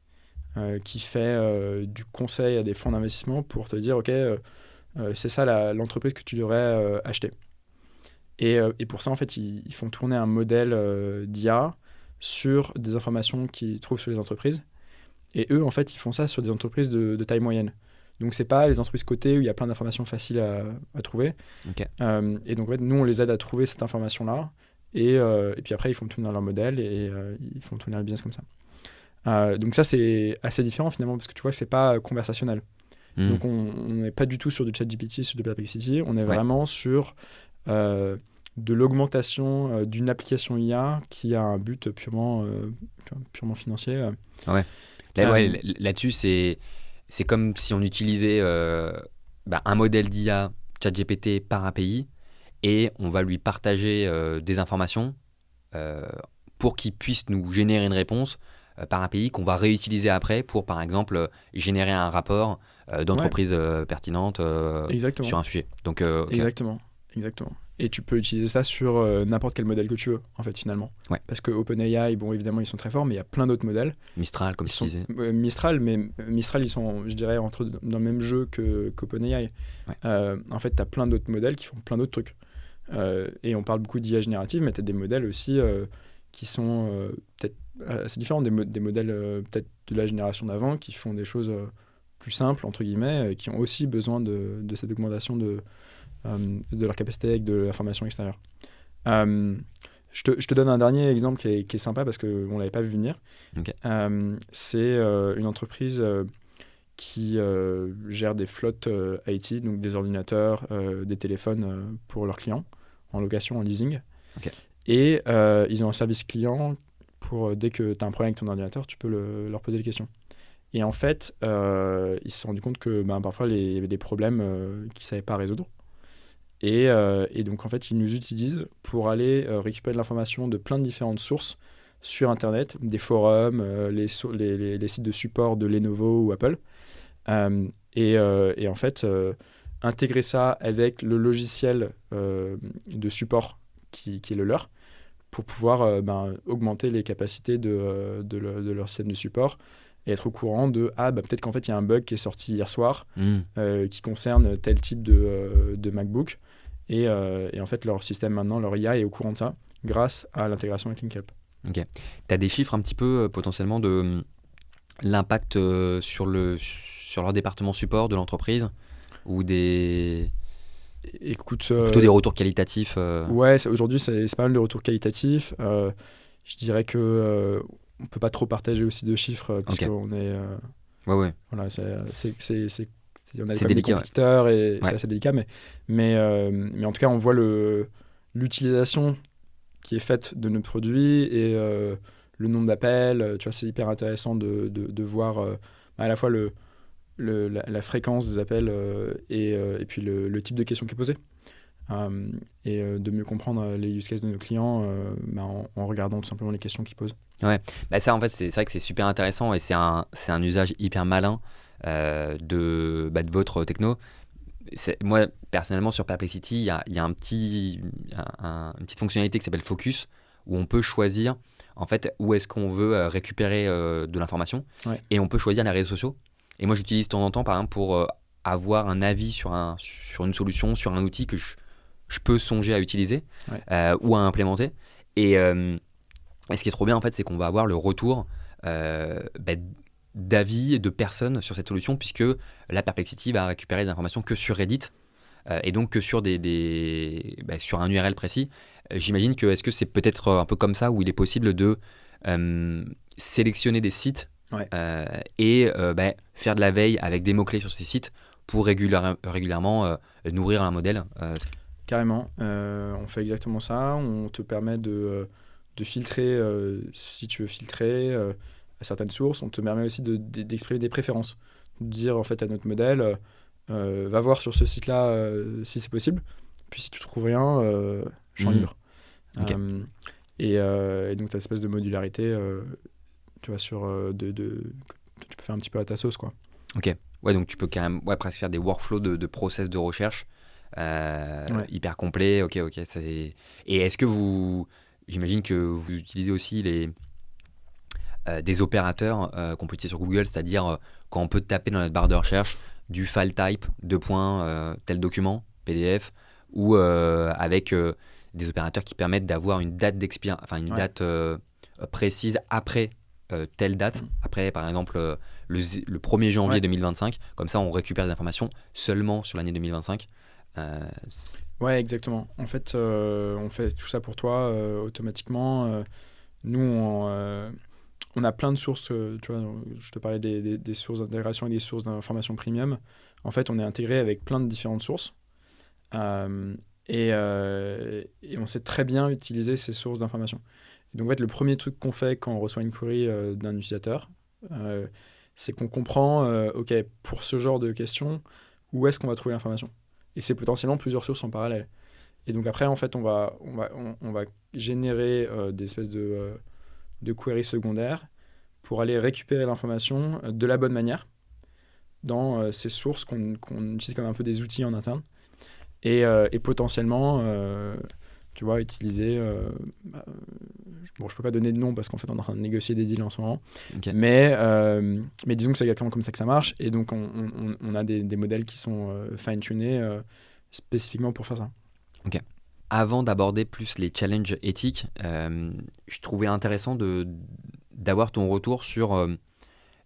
qui fait du conseil à des fonds d'investissement pour te dire, OK, c'est ça l'entreprise que tu devrais acheter. Et pour ça, en fait, ils font tourner un modèle d'IA sur des informations qu'ils trouvent sur les entreprises. Et eux, en fait, ils font ça sur des entreprises de taille moyenne. Donc, ce n'est pas les entreprises cotées où il y a plein d'informations faciles à trouver. Et donc, en fait, nous, on les aide à trouver cette information-là. Et puis après, ils font tourner leur modèle et ils font tourner le business comme ça. Donc ça, c'est assez différent finalement parce que tu vois que c'est pas conversationnel. Donc on n'est pas du tout sur du ChatGPT, sur du Perplexity. On est vraiment sur de l'augmentation d'une application IA qui a un but purement financier. Là-dessus, c'est comme si on utilisait un modèle d'IA ChatGPT par API. Et on va lui partager des informations pour qu'il puisse nous générer une réponse par API qu'on va réutiliser après pour, par exemple, générer un rapport d'entreprise pertinente sur un sujet. Donc, Exactement. Et tu peux utiliser ça sur n'importe quel modèle que tu veux, en fait, finalement. Parce que OpenAI, bon, évidemment, ils sont très forts, mais il y a plein d'autres modèles. Mistral, comme tu disais. Mistral, ils sont, je dirais, dans le même jeu qu'OpenAI. En fait, tu as plein d'autres modèles qui font plein d'autres trucs. Et on parle beaucoup d'IA générative, mais tu as des modèles aussi qui sont peut-être assez différents, des modèles peut-être de la génération d'avant qui font des choses plus simples, entre guillemets, qui ont aussi besoin de cette augmentation de leur capacité avec de l'information extérieure. Je te donne un dernier exemple qui est sympa parce qu'on ne l'avait pas vu venir. C'est une entreprise qui gère des flottes IT, donc des ordinateurs, des téléphones pour leurs clients, en location, en leasing. Et ils ont un service client pour, dès que tu as un problème avec ton ordinateur, tu peux leur poser des questions. Et en fait, ils se sont rendus compte que parfois, il y avait des problèmes qu'ils ne savaient pas résoudre. Et donc, en fait, ils nous utilisent pour aller récupérer de l'information de plein de différentes sources sur Internet, des forums, les sites de support de Lenovo ou Apple. Et en fait, intégrer ça avec le logiciel de support qui est le leur pour pouvoir augmenter les capacités de leur système de support et être au courant de peut-être qu'en fait il y a un bug qui est sorti hier soir Mm. qui concerne tel type de MacBook et en fait leur système maintenant, leur IA est au courant de ça grâce à l'intégration avec LinkUp. Ok. Tu as des chiffres un petit peu potentiellement de l'impact sur leur département support de l'entreprise ou Écoute, plutôt des retours qualitatifs ouais, aujourd'hui c'est pas mal de retours qualitatifs. Je dirais que on peut pas trop partager aussi de chiffres parce Ok. qu'on est Ouais. voilà, on a C'est quand même des délicat, ouais. compétiteurs et Ouais. c'est assez délicat, mais en tout cas on voit l'utilisation qui est faite de notre produit et le nombre d'appels. Tu vois, c'est hyper intéressant de voir à la fois la fréquence des appels et puis le type de question qui est posée. Et de mieux comprendre les use cases de nos clients en regardant tout simplement les questions qu'ils posent. Bah ça, en fait, c'est vrai que c'est super intéressant et c'est un usage hyper malin de votre techno. Moi, personnellement, sur Perplexity, il y a une petite fonctionnalité qui s'appelle Focus, où on peut choisir en fait où est-ce qu'on veut récupérer de l'information, Ouais. et on peut choisir les réseaux sociaux. Et moi, j'utilise de temps en temps, par exemple, pour avoir un avis sur une solution, sur un outil que je peux songer à utiliser ou à implémenter. Et ce qui est trop bien, en fait, c'est qu'on va avoir le retour d'avis de personnes sur cette solution, puisque la Perplexity va récupérer des informations que sur Reddit et donc que sur sur un URL précis. J'imagine que est-ce que c'est peut-être un peu comme ça où il est possible de sélectionner des sites et faire de la veille avec des mots-clés sur ces sites pour régulièrement nourrir un modèle. Carrément, on fait exactement ça. On te permet de filtrer si tu veux filtrer à certaines sources. On te permet aussi d'exprimer des préférences. De dire en fait à notre modèle, va voir sur ce site-là si c'est possible. Puis si tu trouves rien, champ libre. Okay. Et donc tu as une espèce de modularité tu vois, que tu peux faire un petit peu à ta sauce, quoi. Ok. Ouais, donc tu peux quand même presque faire des workflows de process de recherche hyper complets. Ok. Et est-ce que j'imagine que vous utilisez aussi des opérateurs qu'on peut utiliser sur Google, c'est-à-dire quand on peut taper dans notre barre de recherche du file type, tel document, PDF, ou avec des opérateurs qui permettent d'avoir une date d'expiration, enfin une date précise après telle date, après par exemple le 1er janvier 2025, comme ça on récupère des informations seulement sur l'année 2025. Ouais, exactement. En fait, on fait tout ça pour toi automatiquement. Nous, on a plein de sources. Tu vois, je te parlais des sources d'intégration et des sources d'information premium. En fait, on est intégré avec plein de différentes sources. Et on sait très bien utiliser ces sources d'information. Et donc, en fait, le premier truc qu'on fait quand on reçoit une query d'un utilisateur, c'est qu'on comprend, OK, pour ce genre de questions, où est-ce qu'on va trouver l'information ? Et c'est potentiellement plusieurs sources en parallèle. Et donc après, en fait, on va générer des espèces de queries secondaires pour aller récupérer l'information de la bonne manière dans ces sources qu'on utilise comme un peu des outils en interne. Et potentiellement, tu vois, utiliser... bon, je peux pas donner de nom parce qu'en fait, on est en train de négocier des deals en ce moment. Okay. Mais disons que c'est exactement comme ça que ça marche. Et donc, on a des modèles qui sont fine-tunés spécifiquement pour faire ça. Ok. Avant d'aborder plus les challenges éthiques, je trouvais intéressant d'avoir ton retour sur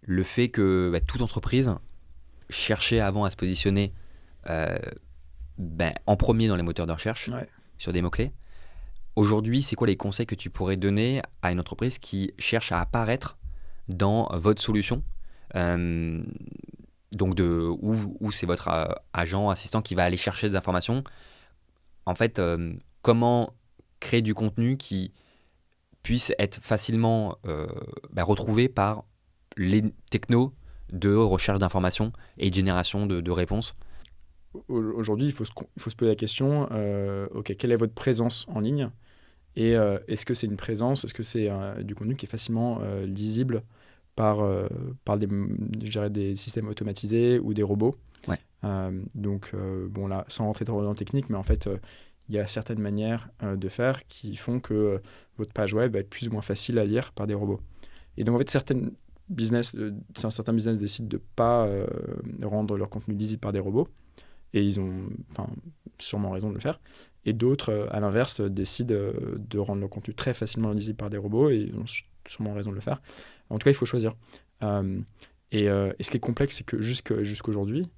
le fait que toute entreprise cherchait avant à se positionner en premier dans les moteurs de recherche sur des mots-clés. Aujourd'hui, c'est quoi les conseils que tu pourrais donner à une entreprise qui cherche à apparaître dans votre solution donc où c'est votre agent, assistant qui va aller chercher des informations. En fait, comment créer du contenu qui puisse être facilement retrouvé par les technos de recherche d'informations et de génération de réponses. Aujourd'hui, il faut se poser la question, OK, quelle est votre présence en ligne ? Et est-ce que c'est une présence, est-ce que c'est du contenu qui est facilement lisible par des systèmes automatisés ou des robots. Donc, bon là, sans rentrer trop dans le technique, mais en fait, il y a certaines manières de faire qui font que votre page web va être plus ou moins facile à lire par des robots. Et donc, en fait, certaines business, certains business décident de ne pas rendre leur contenu lisible par des robots, et ils ont sûrement raison de le faire. Et d'autres, à l'inverse, décident de rendre leur contenu très facilement lisible par des robots, et ils ont sûrement raison de le faire. En tout cas, il faut choisir. Et ce qui est complexe, c'est que jusqu'aujourd'hui,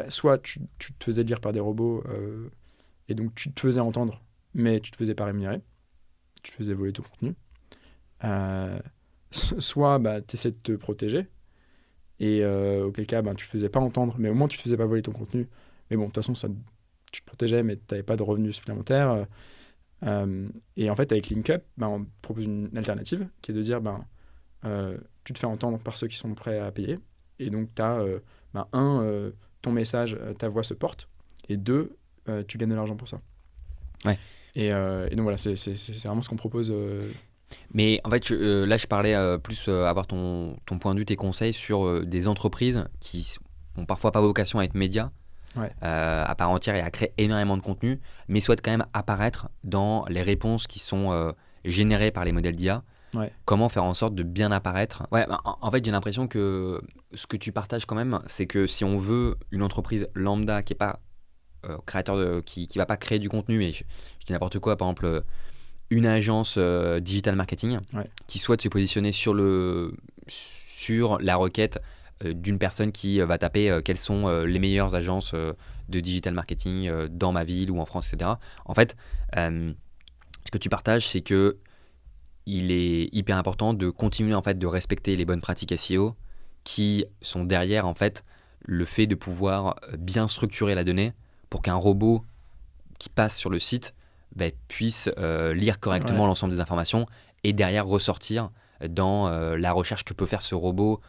soit tu te faisais lire par des robots, et donc tu te faisais entendre, mais tu te faisais pas rémunérer, tu te faisais voler ton contenu. Soit tu essaies de te protéger, et auquel cas tu te faisais pas entendre, mais au moins tu te faisais pas voler ton contenu. Mais bon, de toute façon, tu te protégeais, mais tu n'avais pas de revenus supplémentaires. Et en fait, avec LinkUp, on propose une alternative qui est de dire tu te fais entendre par ceux qui sont prêts à payer. Et donc, tu as ton message, ta voix se porte. Et 2, tu gagnes de l'argent pour ça. Ouais. Et donc voilà, c'est vraiment ce qu'on propose. Mais en fait, là, je parlais plus avoir ton point de vue, tes conseils sur des entreprises qui ont parfois pas vocation à être médias, à part entière et à créer énormément de contenu, mais souhaitent quand même apparaître dans les réponses qui sont générées par les modèles d'IA. Ouais. Comment faire en sorte de bien apparaître. En fait, j'ai l'impression que ce que tu partages quand même, c'est que si on veut une entreprise lambda qui n'est pas créateur qui va pas créer du contenu, mais je dis n'importe quoi, par exemple une agence digital marketing qui souhaite se positionner sur la requête d'une personne qui va taper quelles sont les meilleures agences de digital marketing dans ma ville ou en France, etc. En fait, ce que tu partages, c'est que il est hyper important de continuer en fait de respecter les bonnes pratiques SEO qui sont derrière en fait le fait de pouvoir bien structurer la donnée pour qu'un robot qui passe sur le site puisse lire correctement l'ensemble des informations et derrière ressortir dans la recherche que peut faire ce robot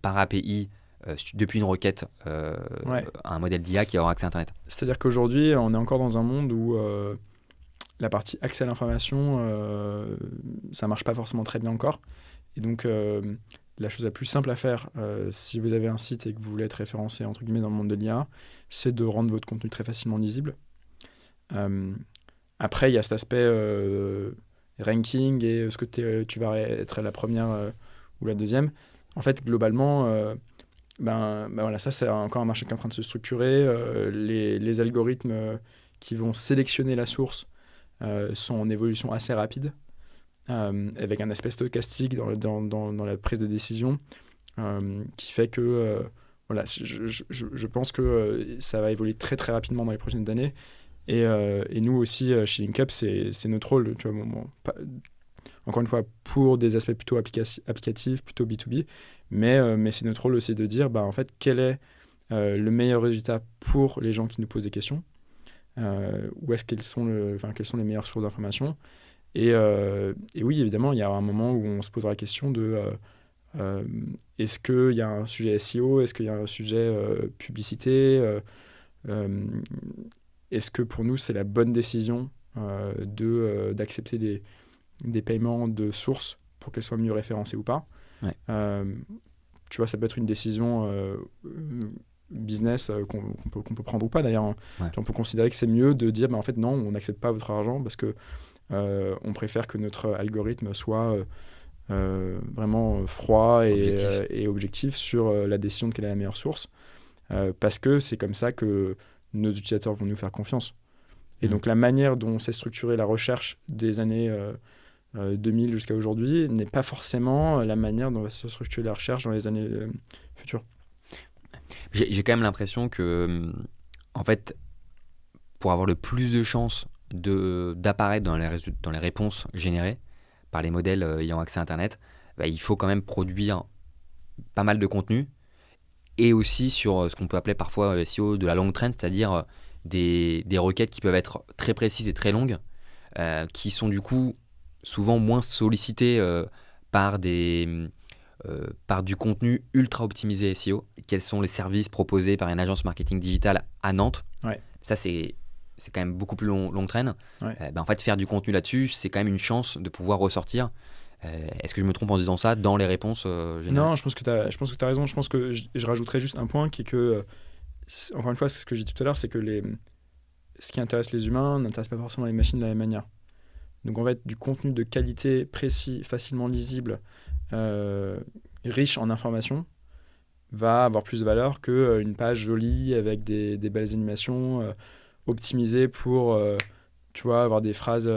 par API depuis une requête à un modèle d'IA qui aura accès à Internet. C'est-à-dire qu'aujourd'hui, on est encore dans un monde où la partie accès à l'information, ça marche pas forcément très bien encore. Et donc, la chose la plus simple à faire, si vous avez un site et que vous voulez être référencé entre guillemets dans le monde de l'IA, c'est de rendre votre contenu très facilement lisible. Après, il y a cet aspect ranking et est-ce que tu vas être la première ou la deuxième. En fait, globalement, voilà, ça c'est encore un marché qui est en train de se structurer. Les algorithmes qui vont sélectionner la source sont en évolution assez rapide, avec un aspect stochastique dans la prise de décision, qui fait que voilà, je pense que ça va évoluer très très rapidement dans les prochaines années. Et nous aussi, chez LinkUp, c'est notre rôle, tu vois, encore une fois, pour des aspects plutôt applicatifs, plutôt B2B, mais c'est notre rôle aussi de dire, en fait, quel est le meilleur résultat pour les gens qui nous posent des questions, quelles sont les meilleures sources d'informations. Et oui, évidemment, il y a un moment où on se posera la question de est-ce qu'il y a un sujet SEO, est-ce qu'il y a un sujet publicité, est-ce que pour nous, c'est la bonne décision d'accepter des paiements de sources pour qu'elles soient mieux référencées ou pas. Tu vois, ça peut être une décision business qu'on peut prendre ou pas d'ailleurs. On peut considérer que c'est mieux de dire en fait non, on n'accepte pas votre argent parce que on préfère que notre algorithme soit vraiment froid et objectif sur la décision de quelle est la meilleure source, parce que c'est comme ça que nos utilisateurs vont nous faire confiance. Et donc la manière dont s'est structurée la recherche des années 2000 jusqu'à aujourd'hui n'est pas forcément la manière dont va se structurer la recherche dans les années futures. J'ai quand même l'impression que, en fait, pour avoir le plus de chances d'apparaître dans les réponses générées par les modèles ayant accès à Internet, il faut quand même produire pas mal de contenu, et aussi sur ce qu'on peut appeler parfois SEO de la longue traîne, c'est-à-dire des requêtes qui peuvent être très précises et très longues, qui sont du coup souvent moins sollicitées par du contenu ultra optimisé SEO. Quels sont les services proposés par une agence marketing digital à Nantes ? Ça, c'est quand même beaucoup plus longue traîne. En fait, faire du contenu là-dessus, c'est quand même une chance de pouvoir ressortir. Est-ce que je me trompe en disant ça dans les réponses générales ? Non, je pense que tu as raison. Je pense que je rajouterais juste un point qui est que, encore une fois, c'est ce que j'ai dit tout à l'heure, c'est que ce qui intéresse les humains n'intéresse pas forcément les machines de la même manière. Donc en fait, du contenu de qualité, précis, facilement lisible, riche en informations va avoir plus de valeur qu'une page jolie avec des belles animations optimisées pour tu vois, avoir des phrases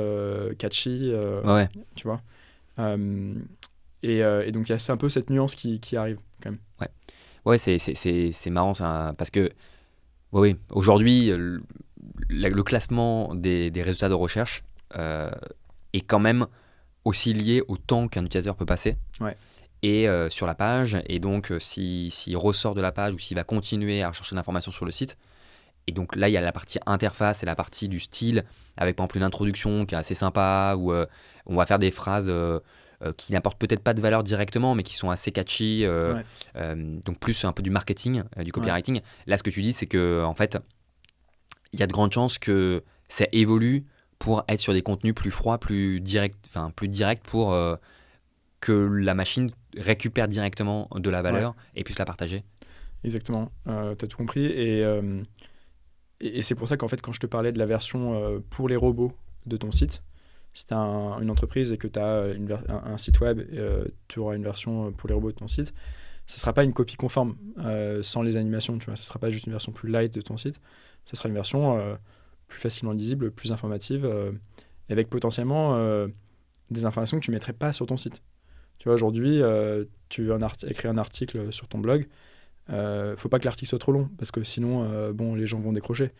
catchy, Ouais. tu vois. Et donc, c'est un peu cette nuance qui arrive quand même. Ouais, c'est marrant ça, parce que oui, aujourd'hui, le classement des résultats de recherche est quand même aussi lié au temps qu'un utilisateur peut passer Ouais. et sur la page. Et donc, s'il ressort de la page ou s'il va continuer à rechercher l'information sur le site. Et donc là, il y a la partie interface et la partie du style, avec par exemple une introduction qui est assez sympa, où on va faire des phrases qui n'apportent peut-être pas de valeur directement, mais qui sont assez catchy. Ouais. Donc plus un peu du marketing, du copywriting. Là, ce que tu dis, c'est que en fait, il y a de grandes chances que ça évolue pour être sur des contenus plus froids, plus directs pour que la machine récupère directement de la valeur et puisse la partager. Exactement, tu as tout compris. Et c'est pour ça qu'en fait, quand je te parlais de la version pour les robots de ton site, si tu as une entreprise et que tu as un site web, tu auras une version pour les robots de ton site, ça ne sera pas une copie conforme sans les animations, tu vois. Ça ne sera pas juste une version plus light de ton site, ça sera une version plus facilement lisible, plus informative, avec potentiellement des informations que tu ne mettrais pas sur ton site. Tu vois, aujourd'hui, tu veux écrire un article sur ton blog, faut pas que l'article soit trop long, parce que sinon, les gens vont décrocher.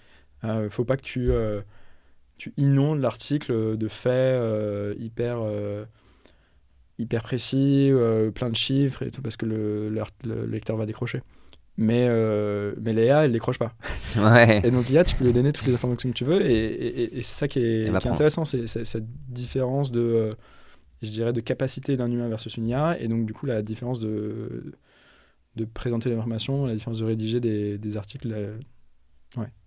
Faut pas que tu inondes l'article de faits hyper précis, plein de chiffres et tout, parce que le lecteur va décrocher. Mais l'IA, elle décroche pas. Ouais. Et donc l'IA, tu peux lui donner toutes les informations que tu veux, et c'est ça qui est intéressant, c'est cette différence de, je dirais, de capacité d'un humain versus une IA, et donc du coup la différence de présenter l'information, la différence de rédiger des articles.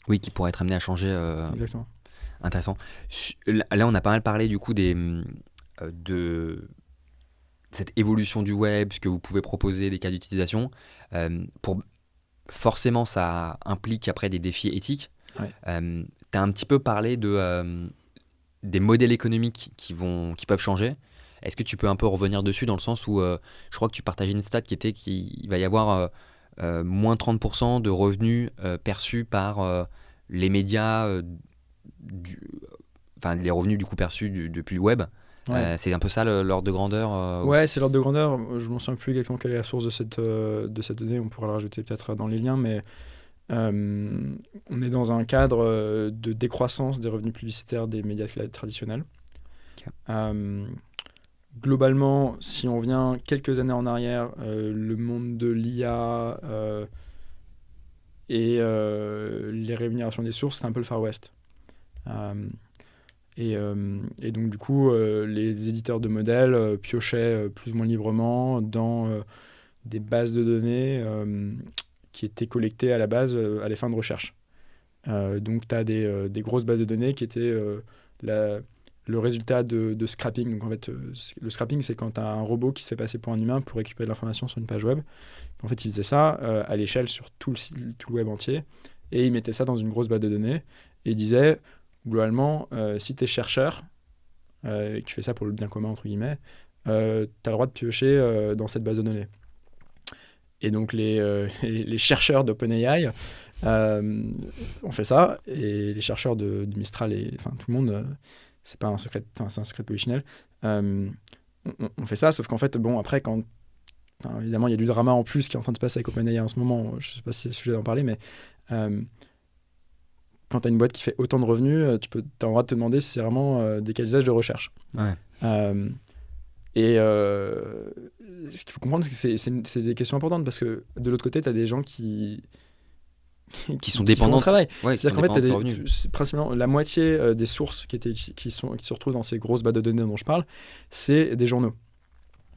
Oui, qui pourrait être amené à changer. Exactement. Intéressant. Là, on a pas mal parlé du coup de cette évolution du web, ce que vous pouvez proposer, des cas d'utilisation. Forcément, ça implique après des défis éthiques. Ouais. Tu as un petit peu parlé des modèles économiques qui peuvent changer. Est-ce que tu peux un peu revenir dessus dans le sens où je crois que tu partageais une stat qui était qu'il va y avoir moins 30% de revenus perçus par les médias, les revenus du coup perçus depuis le web. Ouais. C'est un peu ça l'ordre de grandeur Ouais, c'est l'ordre de grandeur. Je ne m'en souviens plus exactement quelle est la source de cette donnée. On pourra la rajouter peut-être dans les liens, mais on est dans un cadre de décroissance des revenus publicitaires des médias traditionnels. Okay. Globalement, si on vient quelques années en arrière, le monde de l'IA et les rémunérations des sources, c'est un peu le Far West. Et donc du coup, les éditeurs de modèles piochaient plus ou moins librement dans des bases de données qui étaient collectées à la base à des fins de recherche. Donc tu as des grosses bases de données qui étaient le résultat de scrapping. Donc en fait, le scrapping, c'est quand tu as un robot qui se fait passer pour un humain pour récupérer de l'information sur une page web. En fait, il faisait ça à l'échelle sur tout le web entier, et il mettait ça dans une grosse base de données, et il disait, globalement, si tu es chercheur, et que tu fais ça pour le bien commun, entre guillemets, tu as le droit de piocher dans cette base de données. Et donc les chercheurs d'OpenAI ont fait ça, et les chercheurs de Mistral, tout le monde... c'est pas un secret, c'est un secret de Polichinelle. On fait ça, sauf qu'en fait, après, évidemment, il y a du drama en plus qui est en train de se passer avec OpenAI en ce moment. Je sais pas si c'est le sujet d'en parler, mais quand tu as une boîte qui fait autant de revenus, tu as le droit de te demander si c'est vraiment des cas d'usage de recherche. Ouais. Ce qu'il faut comprendre, c'est que c'est des questions importantes, parce que de l'autre côté, tu as des gens qui sont dépendants de travail. Ouais, c'est-à-dire qu'en fait, principalement la moitié des sources qui se retrouvent dans ces grosses bases de données dont je parle, c'est des journaux.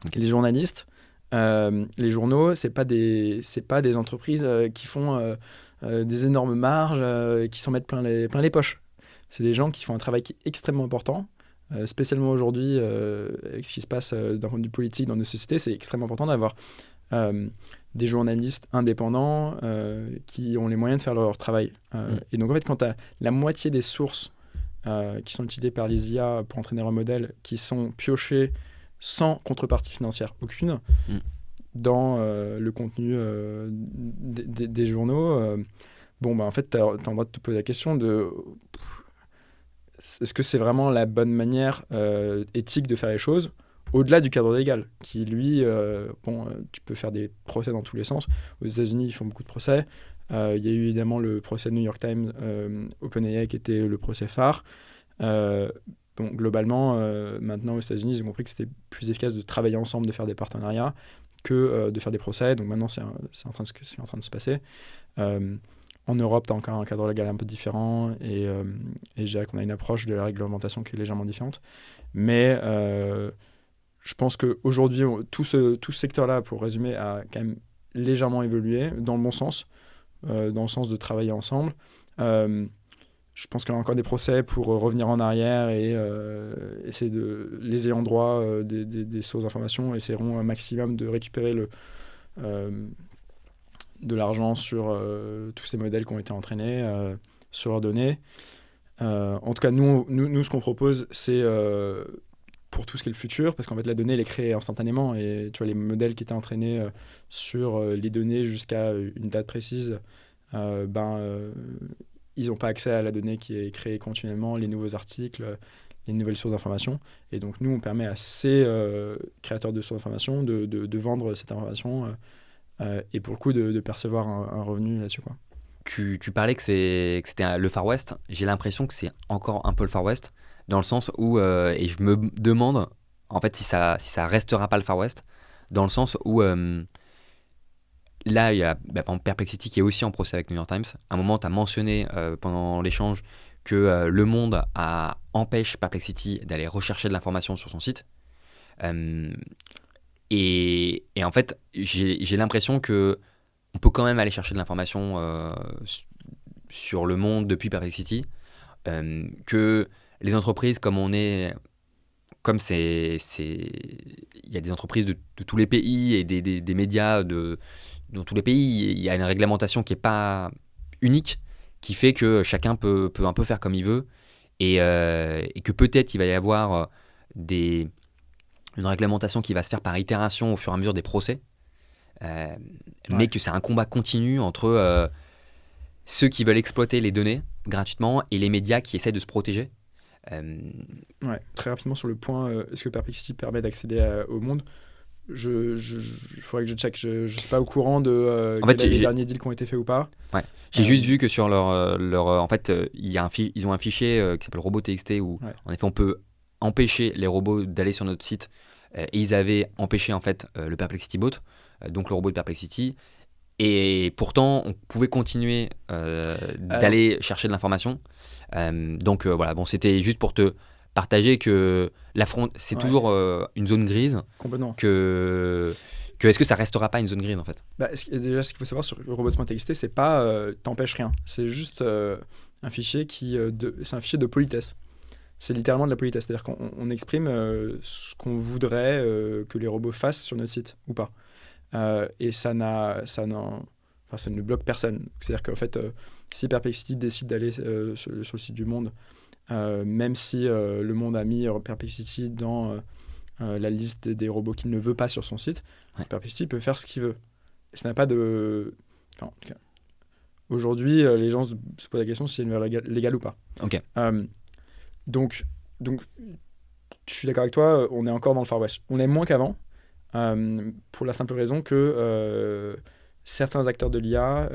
Okay. Les journalistes, les journaux, c'est pas des entreprises qui font des énormes marges, qui s'en mettent plein les poches. C'est des gens qui font un travail qui est extrêmement important. Spécialement aujourd'hui, avec ce qui se passe d'un point de vue politique dans nos sociétés, c'est extrêmement important d'avoir des journalistes indépendants qui ont les moyens de faire leur travail. Et donc en fait, quand tu as la moitié des sources qui sont utilisées par les IA pour entraîner un modèle qui sont piochées sans contrepartie financière aucune dans le contenu des journaux. En fait, tu as le droit de te poser la question de est-ce que c'est vraiment la bonne manière éthique de faire les choses au-delà du cadre légal, qui lui, tu peux faire des procès dans tous les sens. Aux États-Unis, ils font beaucoup de procès. Il y a eu évidemment le procès de New York Times, OpenAI, qui était le procès phare. Globalement, maintenant aux États-Unis, ils ont compris que c'était plus efficace de travailler ensemble, de faire des partenariats, que de faire des procès. Donc maintenant, c'est en train de se passer. En Europe, tu as encore un cadre légal un peu différent et je dirais qu'on a une approche de la réglementation qui est légèrement différente. Mais je pense qu'aujourd'hui, tout ce secteur-là, pour résumer, a quand même légèrement évolué dans le bon sens, dans le sens de travailler ensemble. Je pense qu'il y a encore des procès pour revenir en arrière et essayer les ayants droit des sources d'informations essaieront un maximum de récupérer de l'argent sur tous ces modèles qui ont été entraînés, sur leurs données. En tout cas, nous ce qu'on propose, c'est pour tout ce qui est le futur, parce qu'en fait, la donnée, elle est créée instantanément. Et tu vois, les modèles qui étaient entraînés sur les données jusqu'à une date précise, ils n'ont pas accès à la donnée qui est créée continuellement, les nouveaux articles, les nouvelles sources d'information. Et donc, nous, on permet à ces créateurs de sources d'information de vendre cette information et pour le coup, de percevoir un revenu là-dessus, quoi. Tu parlais que c'était le Far West. J'ai l'impression que c'est encore un peu le Far West, dans le sens où, et je me demande en fait si ça restera pas le Far West, dans le sens où là, il y a par exemple Perplexity qui est aussi en procès avec New York Times. À un moment, tu as mentionné pendant l'échange que Le Monde empêche Perplexity d'aller rechercher de l'information sur son site. Et en fait, j'ai l'impression que on peut quand même aller chercher de l'information sur Le Monde depuis Perplexity, que les entreprises il y a des entreprises de tous les pays et des médias dans tous les pays, il y a une réglementation qui n'est pas unique, qui fait que chacun peut un peu faire comme il veut et que peut-être il va y avoir une réglementation qui va se faire par itération au fur et à mesure des procès. Mais que c'est un combat continu entre ceux qui veulent exploiter les données gratuitement et les médias qui essaient de se protéger. Très rapidement sur le point, est-ce que Perplexity permet d'accéder au monde ? Il faudrait que je check, je ne suis pas au courant de les derniers deals qui ont été faits ou pas. J'ai juste vu que sur en fait, ils ont un fichier qui s'appelle robot.txt où en effet on peut empêcher les robots d'aller sur notre site et ils avaient empêché en fait le Perplexity Bot, donc le robot de Perplexity, et pourtant on pouvait continuer d'aller chercher de l'information. Donc voilà, c'était juste pour te partager que c'est toujours une zone grise. Complètement. Est-ce que ça restera pas une zone grise en fait ? Déjà, ce qu'il faut savoir sur robots.txt, c'est pas t'empêches rien, c'est juste un fichier c'est un fichier de politesse. C'est littéralement de la politesse, c'est-à-dire qu'on exprime ce qu'on voudrait que les robots fassent sur notre site ou pas. Et ça ne bloque personne. C'est-à-dire qu'en fait, si Perplexity décide d'aller sur le site du Monde, même si le Monde a mis Perplexity dans la liste des robots qu'il ne veut pas sur son site, Perplexity peut faire ce qu'il veut. Et ça n'a pas de... en tout cas, aujourd'hui, les gens se posent la question si c'est une valeur légale ou pas. Ok. Donc, je suis d'accord avec toi, on est encore dans le Far West. On est moins qu'avant, pour la simple raison que certains acteurs de l'IA,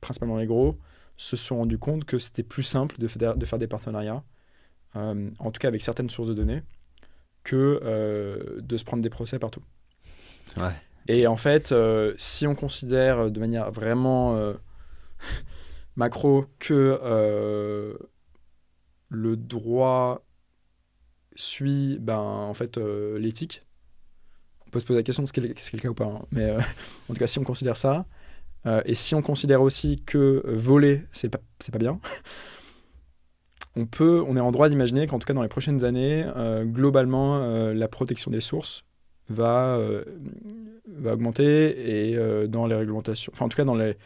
principalement les gros, se sont rendus compte que c'était plus simple de faire des partenariats, en tout cas avec certaines sources de données, que de se prendre des procès partout. Ouais. Et en fait, si on considère de manière vraiment macro que le droit suit en fait, l'éthique, on peut se poser la question de ce qui est le cas ou pas. Hein. Mais en tout cas, si on considère ça, et si on considère aussi que voler, c'est pas bien, on est en droit d'imaginer qu'en tout cas dans les prochaines années, globalement, la protection des sources va augmenter et dans les réglementations, enfin en tout cas dans les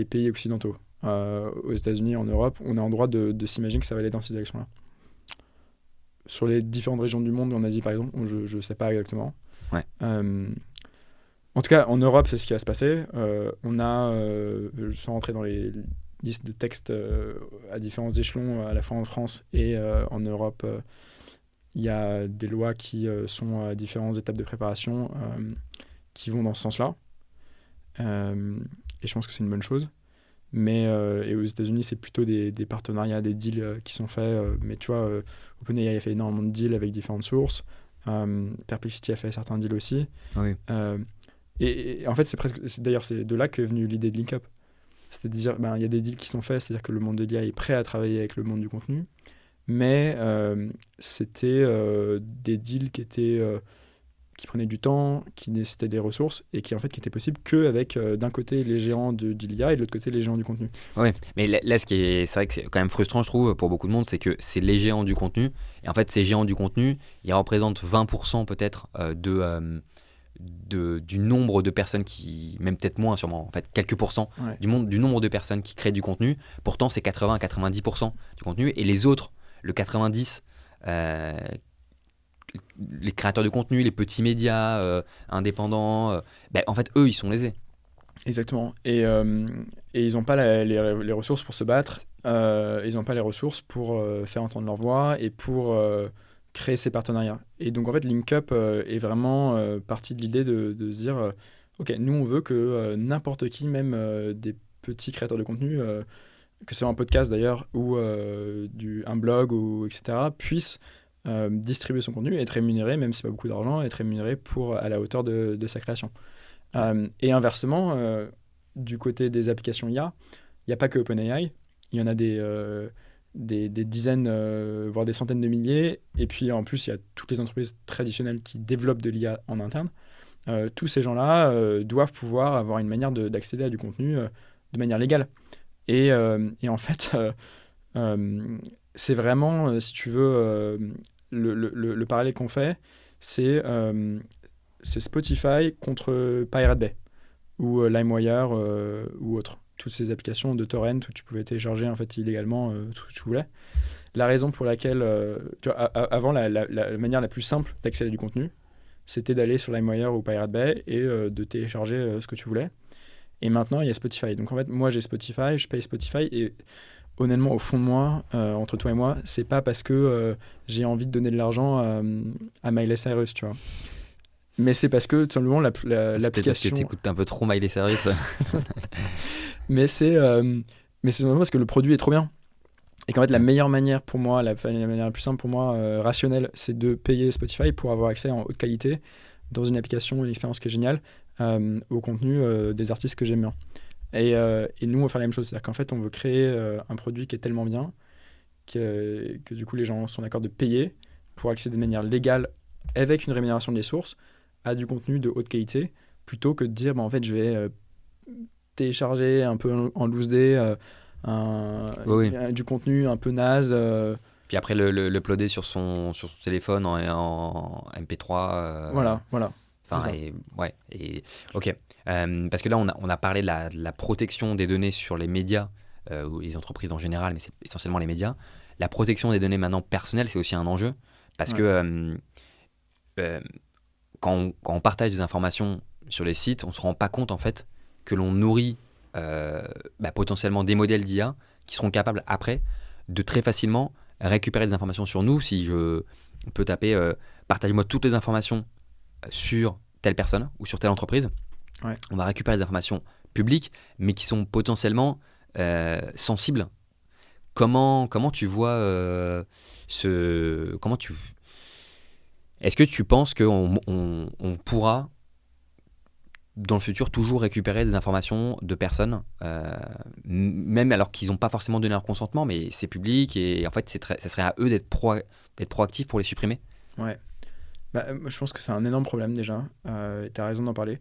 pays occidentaux. Aux États-Unis, en Europe, on est en droit de s'imaginer que ça va aller dans cette direction-là. sur les différentes régions du monde, en Asie par exemple, je ne sais pas exactement. Ouais. En tout cas, en Europe, c'est ce qui va se passer. On a, sans rentrer dans les listes de textes à différents échelons, à la fois en France et en Europe, il y a des lois qui sont à différentes étapes de préparation qui vont dans ce sens-là. Et je pense que c'est une bonne chose. Mais et aux États-Unis, c'est plutôt des partenariats, des deals qui sont faits. Mais tu vois, OpenAI a fait énormément de deals avec différentes sources. Perplexity a fait certains deals aussi. Oui. Et en fait, d'ailleurs, c'est de là qu'est venue l'idée de LinkUp. C'est-à-dire, il y a des deals qui sont faits, c'est-à-dire que le monde de l'IA est prêt à travailler avec le monde du contenu, mais c'était des deals qui prenaient du temps, qui nécessitaient des ressources et qui étaient possibles qu'avec d'un côté les géants de l'IA et de l'autre côté les géants du contenu. Oui, mais là, c'est vrai que c'est quand même frustrant, je trouve, pour beaucoup de monde, c'est que c'est les géants du contenu. Et en fait, ces géants du contenu, ils représentent 20% peut-être du nombre de personnes qui, même peut-être moins sûrement, en fait, quelques pourcents du nombre de personnes qui créent du contenu. Pourtant, c'est 80-90% du contenu. Et les autres, le 90%, les créateurs de contenu, les petits médias indépendants, en fait, eux, ils sont lésés. Exactement. Et ils n'ont pas les ressources pour se battre, ils n'ont pas les ressources pour faire entendre leur voix et pour créer ces partenariats. Et donc, en fait, LinkUp est vraiment partie de l'idée de se dire OK, nous, on veut que n'importe qui, même des petits créateurs de contenu, que ce soit un podcast d'ailleurs, ou un blog, etc., puisse distribuer son contenu et être rémunéré, même si c'est pas beaucoup d'argent, être rémunéré à la hauteur de sa création. Et inversement, du côté des applications IA, il n'y a pas que OpenAI, il y en a des dizaines, voire des centaines de milliers, et puis en plus, il y a toutes les entreprises traditionnelles qui développent de l'IA en interne. Tous ces gens-là doivent pouvoir avoir une manière d'accéder à du contenu de manière légale. Et en fait, c'est vraiment, si tu veux, le parallèle qu'on fait, c'est Spotify contre Pirate Bay ou LimeWire ou autre. Toutes ces applications de torrent où tu pouvais télécharger en fait illégalement tout ce que tu voulais. La raison pour laquelle, tu vois, avant, la manière la plus simple d'accéder à du contenu, c'était d'aller sur LimeWire ou Pirate Bay et de télécharger ce que tu voulais. Et maintenant, il y a Spotify. Donc en fait, moi j'ai Spotify, je paye Spotify et honnêtement, au fond de moi, entre toi et moi, c'est pas parce que j'ai envie de donner de l'argent à Miley Cyrus, tu vois. Mais c'est parce que tout simplement l'application. Peut-être parce que t'écoutes un peu trop Miley Cyrus. mais c'est simplement parce que le produit est trop bien. Et qu'en fait, la meilleure manière pour moi, la manière la plus simple pour moi, rationnelle, c'est de payer Spotify pour avoir accès en haute qualité dans une application, une expérience qui est géniale, au contenu des artistes que j'aime bien. Et nous, on va faire la même chose. C'est-à-dire qu'en fait, on veut créer un produit qui est tellement bien que du coup, les gens sont d'accord de payer pour accéder de manière légale avec une rémunération des sources à du contenu de haute qualité plutôt que de dire, en fait, je vais télécharger un peu en loose day du contenu un peu naze. Puis après, le uploader sur son téléphone en MP3. Voilà. Enfin, ok. Parce que là, on a parlé de la protection des données sur les médias, ou les entreprises en général, mais c'est essentiellement les médias. La protection des données maintenant personnelles, c'est aussi un enjeu. Parce que quand on partage des informations sur les sites, on ne se rend pas compte en fait que l'on nourrit potentiellement des modèles d'IA qui seront capables après de très facilement récupérer des informations sur nous. Si je peux taper partage-moi toutes les informations sur telle personne ou sur telle entreprise, on va récupérer des informations publiques mais qui sont potentiellement sensibles. Comment tu vois est-ce que tu penses qu'on pourra dans le futur toujours récupérer des informations de personnes, même alors qu'ils n'ont pas forcément donné leur consentement, mais c'est public et en fait ça serait à eux d'être proactifs pour les supprimer? Ouais. Je pense que c'est un énorme problème déjà, et tu as raison d'en parler.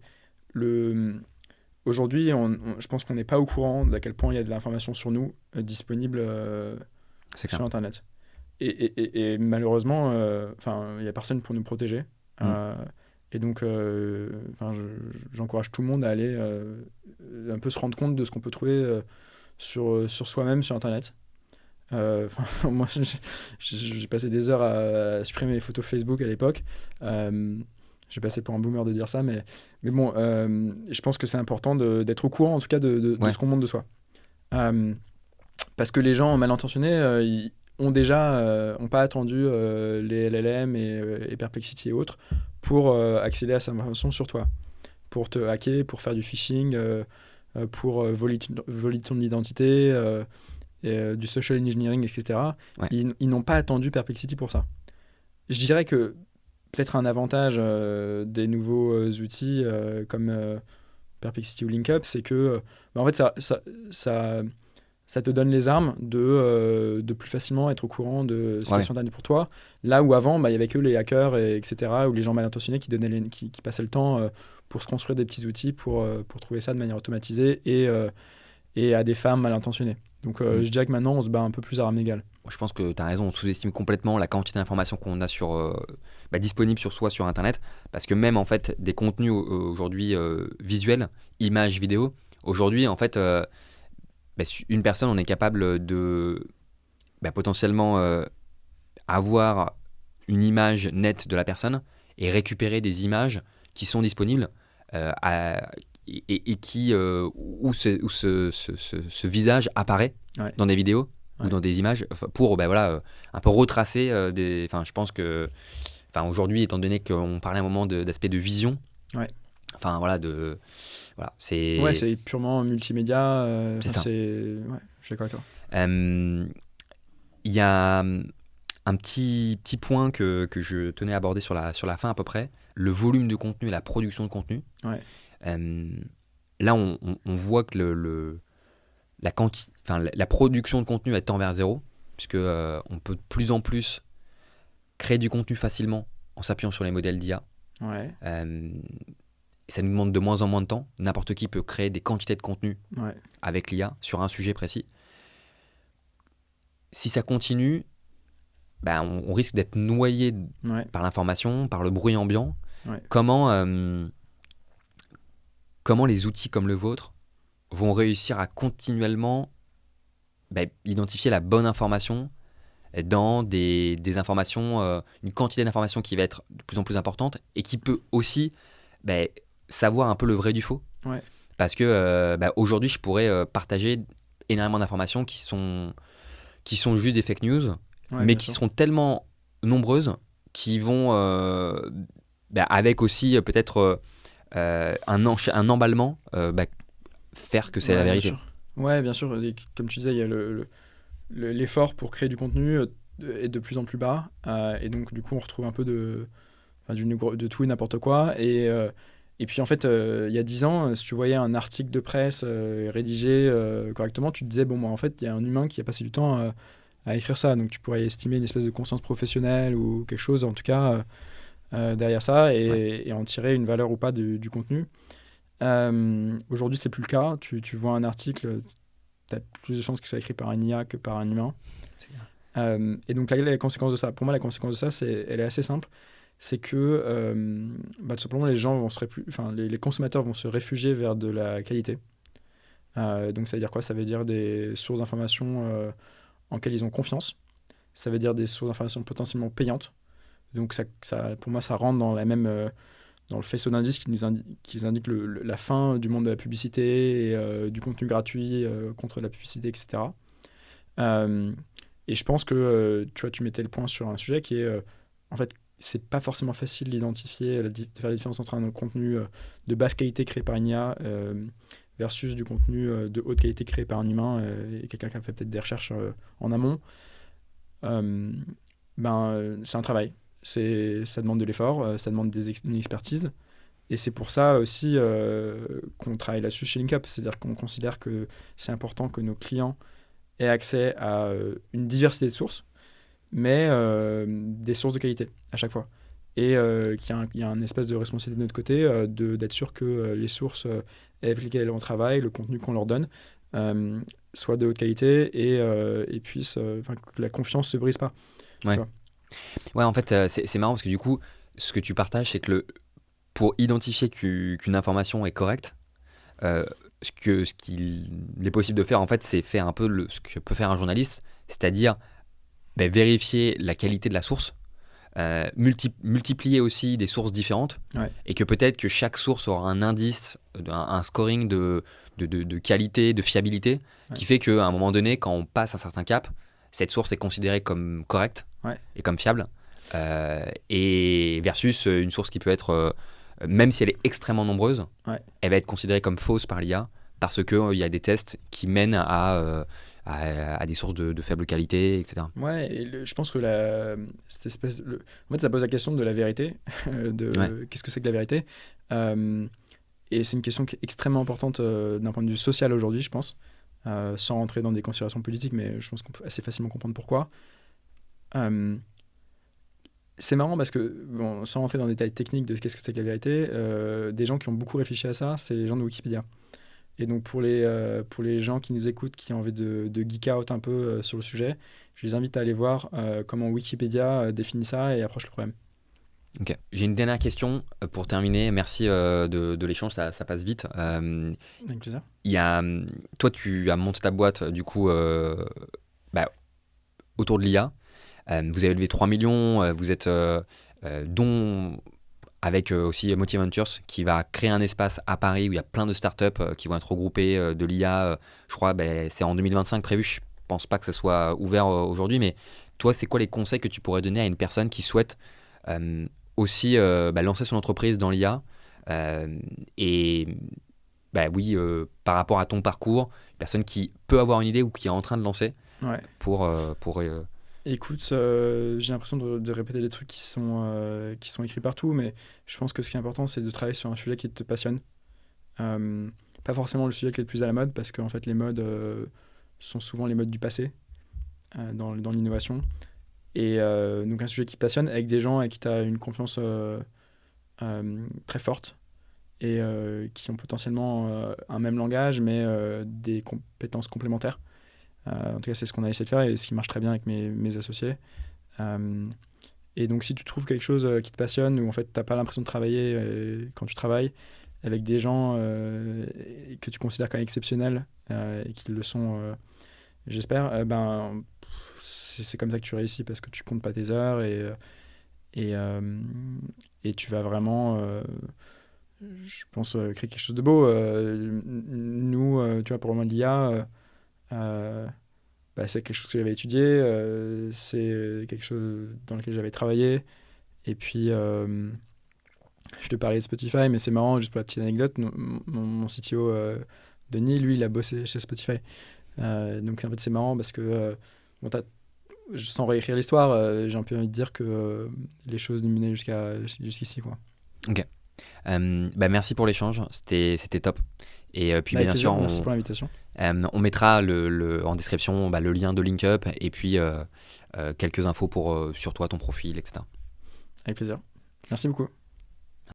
Aujourd'hui, je pense qu'on n'est pas au courant d'à quel point il y a de l'information sur nous disponible sur Internet. Et malheureusement, il n'y a personne pour nous protéger. Et donc, j'encourage tout le monde à aller un peu se rendre compte de ce qu'on peut trouver sur soi-même sur Internet. Moi, j'ai passé des heures à supprimer les photos Facebook à l'époque. J'ai passé pour un boomer de dire ça, mais bon, je pense que c'est important d'être au courant, en tout cas, de ce qu'on montre de soi. Parce que les gens mal intentionnés, ils ont pas attendu les LLM et Perplexity et autres pour accéder à cette information sur toi, pour te hacker, pour faire du phishing, pour voler ton identité, du social engineering, etc. Ouais. Ils n'ont pas attendu Perplexity pour ça. Je dirais que peut-être un avantage des nouveaux outils comme Perplexity ou LinkUp, c'est que en fait, ça te donne les armes de plus facilement être au courant de ce qui est sur Internet pour toi. Là où avant, il y avait que les hackers, etc., ou les gens mal intentionnés qui passaient le temps pour se construire des petits outils pour trouver ça de manière automatisée et à des femmes mal intentionnées. Donc je dirais que maintenant, on se bat un peu plus à armes égales. Je pense que tu as raison, on sous-estime complètement la quantité d'informations qu'on a disponibles sur soi sur Internet, parce que même en fait des contenus aujourd'hui visuels, images, vidéos, aujourd'hui en fait une personne, on est capable de potentiellement avoir une image nette de la personne et récupérer des images qui sont disponibles et qui où ce visage apparaît dans des vidéos ou dans des images pour un peu retracer je pense que aujourd'hui, étant donné qu'on parlait un moment d'aspect de vision, c'est purement multimédia. C'est ça. Je suis d'accord avec toi. Il y a un petit point que je tenais à aborder sur la fin à peu près, le volume de contenu et la production de contenu. Ouais. Là, on voit que la production de contenu tend vers zéro, puisque on peut de plus en plus créer du contenu facilement en s'appuyant sur les modèles d'IA. Ouais. Ça nous demande de moins en moins de temps. N'importe qui peut créer des quantités de contenu avec l'IA sur un sujet précis. Si ça continue, on risque d'être noyé par l'information, par le bruit ambiant. Ouais. Comment les outils comme le vôtre vont réussir à continuellement identifier la bonne information dans des informations, une quantité d'informations qui va être de plus en plus importante et qui peut aussi savoir un peu le vrai du faux. Ouais. Parce que aujourd'hui, je pourrais partager énormément d'informations qui sont juste des fake news, mais qui seront tellement nombreuses qui vont, avec aussi peut-être un emballement, faire que c'est la vérité. Bien sûr. Et comme tu disais, il y a l'effort pour créer du contenu est de plus en plus bas. Et donc, du coup, on retrouve un peu de tout et n'importe quoi. Et puis, en fait, il y a 10 ans, si tu voyais un article de presse rédigé correctement, tu te disais, en fait, il y a un humain qui a passé du temps à écrire ça. Donc, tu pourrais estimer une espèce de conscience professionnelle ou quelque chose, en tout cas, derrière ça, et en tirer une valeur ou pas du contenu. Aujourd'hui, c'est plus le cas. Tu vois un article, tu as plus de chances qu'il soit écrit par un IA que par un humain. Et donc, la conséquence de ça, pour moi, la conséquence de ça, elle est assez simple. C'est que tout simplement, les gens les consommateurs vont se réfugier vers de la qualité. Donc, ça veut dire quoi ? Ça veut dire des sources d'informations en lesquelles ils ont confiance. Ça veut dire des sources d'informations potentiellement payantes. Donc, pour moi, ça rentre dans dans le faisceau d'indices qui nous indique la fin du monde de la publicité et du contenu gratuit contre la publicité, etc. Et je pense que tu mettais le point sur un sujet qui est, en fait, c'est pas forcément facile d'identifier, de faire la différence entre un contenu de basse qualité créé par une IA versus du contenu de haute qualité créé par un humain et quelqu'un qui a fait peut-être des recherches en amont. C'est un travail. Ça demande de l'effort, ça demande une expertise. Et c'est pour ça aussi qu'on travaille là-dessus chez LinkUp. C'est-à-dire qu'on considère que c'est important que nos clients aient accès à une diversité de sources, mais des sources de qualité à chaque fois. Et qu'il y a une espèce de responsabilité de notre côté d'être sûr que les sources avec lesquelles on travaille, le contenu qu'on leur donne, soit de haute qualité et puisse, que la confiance ne se brise pas. Ouais, en fait, c'est marrant parce que du coup, ce que tu partages, c'est que pour identifier qu'une information est correcte, ce qu'il est possible de faire, en fait, c'est faire un peu ce que peut faire un journaliste, c'est-à-dire vérifier la qualité de la source, multiplier aussi des sources différentes, et que peut-être que chaque source aura un indice, un scoring de qualité, de fiabilité, qui fait qu'à un moment donné, quand on passe un certain cap, cette source est considérée comme correcte et comme fiable, et versus une source qui peut être, même si elle est extrêmement nombreuse, elle va être considérée comme fausse par l'IA, parce qu'il y a des tests qui mènent à des sources de faible qualité, etc. Ouais, et je pense que cette espèce en fait, ça pose la question de la vérité, qu'est-ce que c'est que la vérité, et c'est une question qui est extrêmement importante d'un point de vue social aujourd'hui, je pense, sans rentrer dans des considérations politiques, mais je pense qu'on peut assez facilement comprendre pourquoi. C'est marrant parce que, bon, sans rentrer dans des détails techniques de qu'est-ce que c'est que la vérité, des gens qui ont beaucoup réfléchi à ça, c'est les gens de Wikipédia. Et donc pour les gens qui nous écoutent, qui ont envie de geek out un peu sur le sujet, je les invite à aller voir comment Wikipédia définit ça et approche le problème. Ok. J'ai une dernière question pour terminer. Merci de l'échange, ça passe vite. Avec plaisir. Toi, tu as monté ta boîte du coup autour de l'IA. Vous avez levé 3 millions, vous êtes dont avec aussi Motive Ventures qui va créer un espace à Paris où il y a plein de startups qui vont être regroupées de l'IA. Je crois c'est en 2025 prévu. Je pense pas que ça soit ouvert aujourd'hui, mais toi, c'est quoi les conseils que tu pourrais donner à une personne qui souhaite aussi lancer son entreprise dans l'IA et par rapport à ton parcours, une personne qui peut avoir une idée ou qui est en train de lancer pour Écoute, j'ai l'impression de répéter des trucs qui sont écrits partout, mais je pense que ce qui est important, c'est de travailler sur un sujet qui te passionne. Pas forcément le sujet qui est le plus à la mode, parce qu'en fait, les modes sont souvent les modes du passé dans l'innovation. Et donc un sujet qui te passionne, avec des gens avec qui tu as une confiance très forte, et qui ont potentiellement un même langage, mais des compétences complémentaires. En tout cas, c'est ce qu'on a essayé de faire et ce qui marche très bien avec mes associés. Et donc, si tu trouves quelque chose qui te passionne, où en fait, tu n'as pas l'impression de travailler quand tu travailles, avec des gens que tu considères comme exceptionnels et qui le sont, j'espère, c'est comme ça que tu réussis parce que tu comptes pas tes heures et tu vas vraiment, je pense, créer quelque chose de beau. Nous, tu vois, pour le moment de l'IA, c'est quelque chose que j'avais étudié, c'est quelque chose dans lequel j'avais travaillé, et puis je te parlais de Spotify, mais c'est marrant, juste pour la petite anecdote, mon CTO Denis, lui, il a bossé chez Spotify, donc en fait c'est marrant parce que sans réécrire l'histoire, j'ai un peu envie de dire que les choses nous menaient jusqu'ici, quoi. Ok. Merci pour l'échange, c'était top. Et puis bien sûr, merci pour l'invitation. On mettra en description le lien de LinkUp et puis quelques infos sur toi, ton profil, etc. Avec plaisir. Merci beaucoup.